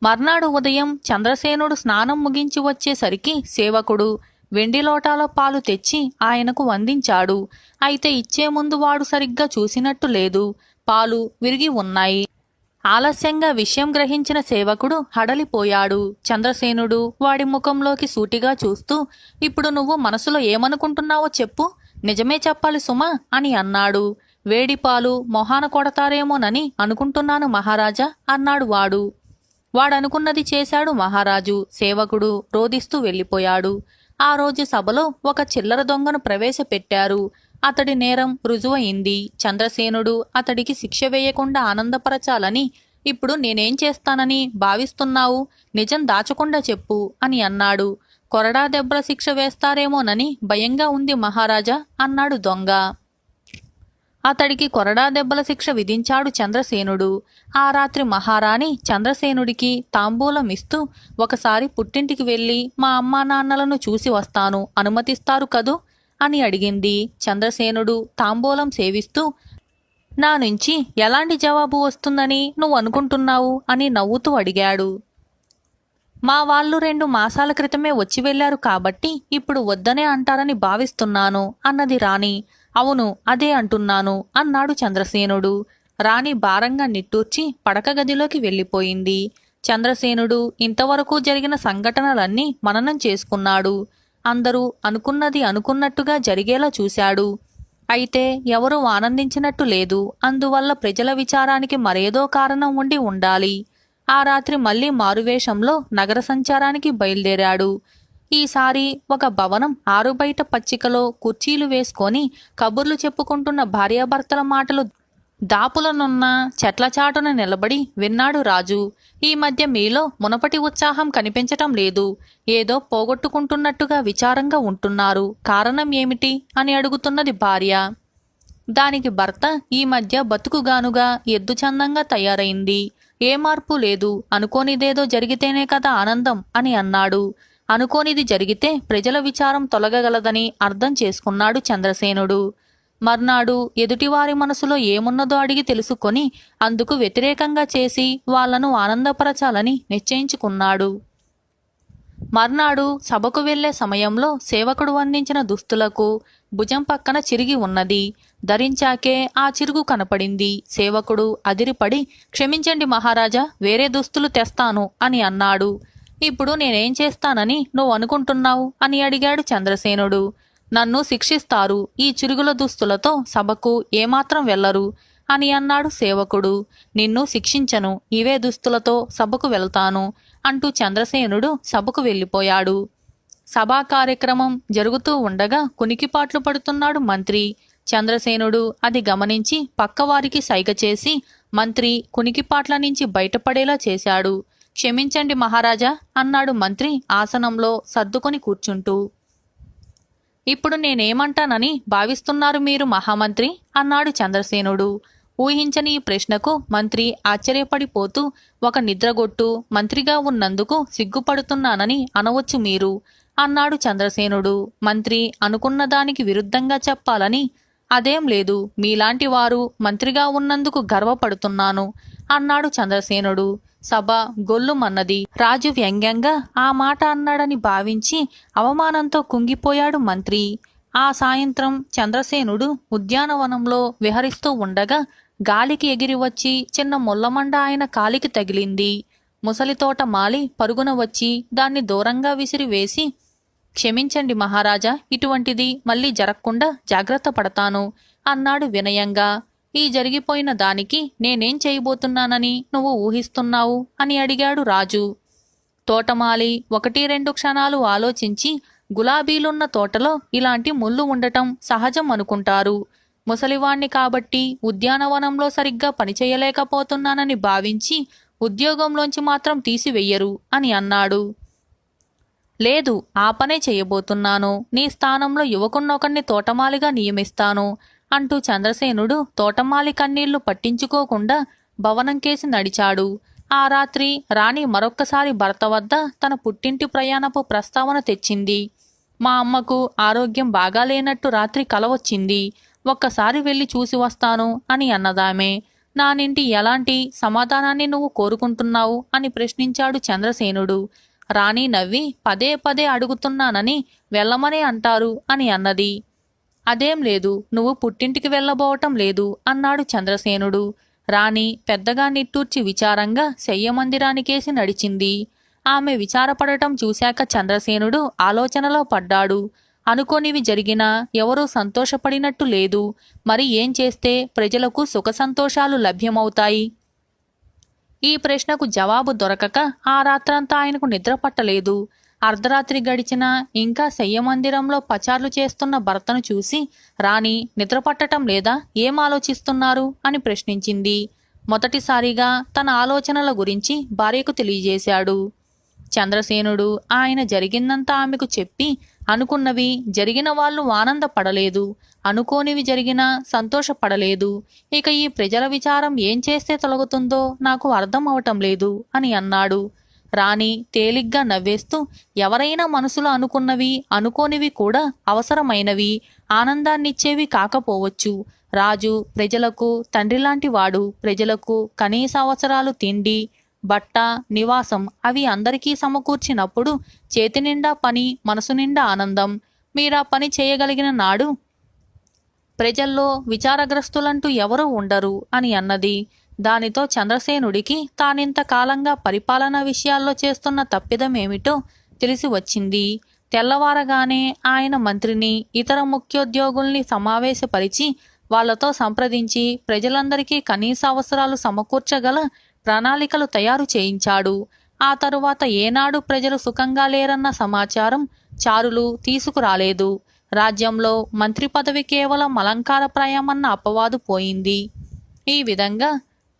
మర్నాడు ఉదయం చంద్రసేనుడు స్నానం ముగించి వచ్చేసరికి సేవకుడు వెండి లోటాలో పాలు తెచ్చి ఆయనకు వందించాడు. అయితే ఇచ్చే ముందు వాడు సరిగ్గా చూసినట్టు లేదు. పాలు విరిగి ఉన్నాయి. ఆలస్యంగా విషయం గ్రహించిన సేవకుడు హడలిపోయాడు. చంద్రసేనుడు వాడి ముఖంలోకి సూటిగా చూస్తూ, ఇప్పుడు నువ్వు మనసులో ఏమనుకుంటున్నావో చెప్పు, నిజమే చెప్పాలి సుమా అని అన్నాడు. వేడి పాలు మొహాన కొడతారేమోనని అనుకుంటున్నాను మహారాజా అన్నాడు వాడు. వాడనుకున్నది చేశాడు మహారాజు. సేవకుడు రోదిస్తూ వెళ్ళిపోయాడు. ఆ రోజు సభలో ఒక చిల్లర దొంగను ప్రవేశపెట్టారు. అతడి నేరం రుజువయింది. చంద్రసేనుడు అతడికి శిక్ష వేయకుండా ఆనందపరచాలని ఇప్పుడు నేనేం చేస్తానని భావిస్తున్నావు? నిజం దాచకుండా చెప్పు అని అన్నాడు. కొరడా దెబ్బల శిక్ష వేస్తారేమోనని భయంగా ఉంది మహారాజా అన్నాడు దొంగ. అతడికి కొరడా దెబ్బల శిక్ష విధించాడు చంద్రసేనుడు. ఆ రాత్రి మహారాణి చంద్రసేనుడికి తాంబూలం ఇస్తూ, ఒకసారి పుట్టింటికి వెళ్ళి మా అమ్మా నాన్నలను చూసి వస్తాను, అనుమతిస్తారు కదూ అని అడిగింది. చంద్రసేనుడు తాంబూలం సేవిస్తూ, నా నుంచి ఎలాంటి జవాబు వస్తుందని నువ్వు అనుకుంటున్నావు అని నవ్వుతూ అడిగాడు. మా వాళ్ళు 2 మాసాల క్రితమే వచ్చి వెళ్లారు కాబట్టి ఇప్పుడు వద్దనే అంటారని భావిస్తున్నాను అన్నది రాణి. అవును, అదే అంటున్నాను అన్నాడు చంద్రసేనుడు. రాణి భారంగా నిట్టూర్చి పడక గదిలోకి వెళ్ళిపోయింది. చంద్రసేనుడు ఇంతవరకు జరిగిన సంఘటనలన్నీ మననం చేసుకున్నాడు. అందరూ అనుకున్నది అనుకున్నట్టుగా జరిగేలా చూశాడు. అయితే ఎవరూ ఆనందించినట్టు లేదు. అందువల్ల ప్రజల విచారానికి మరేదో కారణం ఉండి ఉండాలి. ఆ రాత్రి మళ్లీ మారువేషంలో నగర సంచారానికి బయలుదేరాడు. ఈసారి ఒక భవనం ఆరుబయట పచ్చికలో కుర్చీలు వేసుకొని కబుర్లు చెప్పుకుంటున్న భార్యాభర్తల మాటలు దాపులనున్న చెట్ల చాటున నిలబడి విన్నాడు రాజు. ఈ మధ్య మీలో మునపటి ఉత్సాహం కనిపించటం లేదు. ఏదో పోగొట్టుకుంటున్నట్టుగా విచారంగా ఉంటున్నారు. కారణం ఏమిటి అని అడుగుతున్నది భార్య. దానికి భర్త, ఈ మధ్య బతుకుగానుగా ఎద్దు చందంగా తయారైంది. ఏ మార్పు లేదు. అనుకోనిదేదో జరిగితేనే కదా ఆనందం అని అన్నాడు. అనుకోనిది జరిగితే ప్రజల విచారం తొలగగలదని అర్థం చేసుకున్నాడు చంద్రసేనుడు. మర్నాడు ఎదుటివారి మనసులో ఏమున్నదో అడిగి తెలుసుకొని అందుకు వ్యతిరేకంగా చేసి వాళ్లను ఆనందపరచాలని నిశ్చయించుకున్నాడు. మర్నాడు సభకు వెళ్లే సమయంలో సేవకుడు అందించిన దుస్తులకు భుజం పక్కన చిరిగి ఉన్నది. ధరించాకే ఆ చిరుగు కనపడింది. సేవకుడు అదిరిపడి, క్షమించండి మహారాజా, వేరే దుస్తులు తెస్తాను అని అన్నాడు. ఇప్పుడు నేనేం చేస్తానని నువ్వు అనుకుంటున్నావు అని అడిగాడు చంద్రసేనుడు. నన్ను శిక్షిస్తారు. ఈ చిరుగుల దుస్తులతో సభకు ఏమాత్రం వెళ్లరు అని అన్నాడు సేవకుడు. నిన్ను శిక్షించను, ఇవే దుస్తులతో సభకు వెళ్తాను అంటూ చంద్రసేనుడు సభకు వెళ్ళిపోయాడు. సభా కార్యక్రమం జరుగుతూ ఉండగా కునికిపాట్లు పడుతున్నాడు మంత్రి. చంద్రసేనుడు అది గమనించి పక్కవారికి సైగ చేసి మంత్రి కునికిపాట్ల నుంచి బయటపడేలా చేశాడు. క్షమించండి మహారాజా అన్నాడు మంత్రి ఆసనంలో సర్దుకొని కూర్చుంటూ. ఇప్పుడు నేనేమంటానని భావిస్తున్నారు మీరు మహామంత్రి అన్నాడు చంద్రసేనుడు. ఊహించని ఈ ప్రశ్నకు మంత్రి ఆశ్చర్యపడిపోతూ, ఒక నిద్రగొట్టు మంత్రిగా ఉన్నందుకు సిగ్గుపడుతున్నానని అనవచ్చు మీరు అన్నాడు చంద్రసేనుడు. మంత్రి అనుకున్న దానికి విరుద్ధంగా చెప్పాలని అదేం లేదు. మీలాంటి వారు మంత్రిగా ఉన్నందుకు గర్వపడుతున్నాను అన్నాడు చంద్రసేనుడు. సభ గొల్లుమన్నది. రాజు వ్యంగ్యంగా ఆ మాట అన్నాడని భావించి అవమానంతో కుంగిపోయాడు మంత్రి. ఆ సాయంత్రం చంద్రసేనుడు ఉద్యానవనంలో విహరిస్తూ ఉండగా గాలికి ఎగిరి వచ్చి చిన్న ముల్లమండ ఆయన కాలికి తగిలింది. ముసలితోట మాలి పరుగున వచ్చి దాన్ని దూరంగా విసిరివేసి, క్షమించండి మహారాజా, ఇటువంటిది మళ్ళీ జరగకుండా జాగ్రత్త పడతాను అన్నాడు వినయంగా. ఈ జరిగిపోయిన దానికి నేనేం చేయబోతున్నానని నువ్వు ఊహిస్తున్నావు అని అడిగాడు రాజు. తోటమాలి 1-2 క్షణాలు ఆలోచించి గులాబీలున్న తోటలో ఇలాంటి ముళ్ళు ఉండటం సహజం అనుకుంటారు. ముసలివాణ్ణి కాబట్టి ఉద్యానవనంలో సరిగ్గా పనిచేయలేకపోతున్నానని భావించి ఉద్యోగంలోంచి మాత్రం తీసివెయ్యరు అని అన్నాడు. లేదు, ఆ పనే చేయబోతున్నాను. నీ స్థానంలో యువకున్నొకణ్ణి తోటమాలిగా నియమిస్తాను అంటూ చంద్రసేనుడు తోటమాలి కన్నీళ్లు పట్టించుకోకుండా భవనంకేసి నడిచాడు. ఆ రాత్రి రాణి మరొక్కసారి భర్త వద్ద తన పుట్టింటి ప్రయాణపు ప్రస్తావన తెచ్చింది. మా అమ్మకు ఆరోగ్యం బాగాలేనట్టు రాత్రి కల వచ్చింది. ఒక్కసారి వెళ్ళి చూసి వస్తాను అని అన్నదామే. నా నుండి ఎలాంటి సమాధానాన్ని నువ్వు కోరుకుంటున్నావు అని ప్రశ్నించాడు చంద్రసేనుడు. రాణి నవ్వి పదే పదే అడుగుతున్నానని వెళ్ళమనే అంటారు అని అన్నది. అదేం లేదు, నువ్వు పుట్టింటికి వెళ్ళబోవటం లేదు అన్నాడు చంద్రసేనుడు. రాణి పెద్దగా నిట్టూర్చి విచారంగా శయ్యమందిరానికేసి నడిచింది. ఆమె విచారపడటం చూశాక చంద్రసేనుడు ఆలోచనలో పడ్డాడు. అనుకోనివి జరిగినా ఎవరూ సంతోషపడినట్టు లేదు. మరి ఏం చేస్తే ప్రజలకు సుఖ సంతోషాలు లభ్యమవుతాయి? ఈ ప్రశ్నకు జవాబు దొరకక ఆ రాత్రంతా ఆయనకు నిద్ర పట్టలేదు. అర్ధరాత్రి గడిచినా ఇంకా శయ్యమందిరంలో పచార్లు చేస్తున్న భర్తను చూసి రాణి నిద్రపట్టటం లేదా, ఏం ఆలోచిస్తున్నారు అని ప్రశ్నించింది. మొదటిసారిగా తన ఆలోచనల గురించి భార్యకు తెలియజేశాడు. చంద్రసేనుడు ఆయన జరిగిందంతా ఆమెకు చెప్పి అనుకున్నవి జరిగిన వాళ్ళు ఆనందపడలేదు, అనుకోనివి జరిగినా సంతోషపడలేదు. ఇక ఈ ప్రజల విచారం ఏం చేస్తే తొలగుతుందో నాకు అర్థం అవటం లేదు అని అన్నాడు. రాణి తేలిగ్గా నవ్వేస్తూ ఎవరైనా మనసులో అనుకున్నవి అనుకోనివి కూడా అవసరమైనవి, ఆనందాన్నిచ్చేవి కాకపోవచ్చు. రాజు ప్రజలకు తండ్రిలాంటి వాడు. ప్రజలకు కనీస అవసరాలు తిండి, బట్ట, నివాసం అవి అందరికీ సమకూర్చినప్పుడు చేతి నిండా పని, మనసు నిండా ఆనందం. మీరా పని చేయగలిగిన నాడు ప్రజల్లో విచారగ్రస్తులంటూ ఎవరూ ఉండరు అని అన్నది. దానితో చంద్రసేనుడికి తానింత కాలంగా పరిపాలనా విషయాల్లో చేస్తున్న తప్పిదమేమిటో తెలిసి వచ్చింది. తెల్లవారగానే ఆయన మంత్రిని, ఇతర ముఖ్యోద్యోగుల్ని సమావేశపరిచి వాళ్లతో సంప్రదించి ప్రజలందరికీ కనీస అవసరాలు సమకూర్చగల ప్రణాళికలు తయారు చేయించాడు. ఆ తరువాత ఏనాడు ప్రజలు సుఖంగా లేరన్న సమాచారం చారులు తీసుకురాలేదు. రాజ్యంలో మంత్రి పదవి కేవలం అలంకారప్రాయమన్న అపవాదు పోయింది. ఈ విధంగా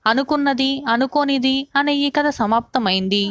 అనుకున్నది అనుకోనిది అనే ఈ కథ సమాప్తమైంది.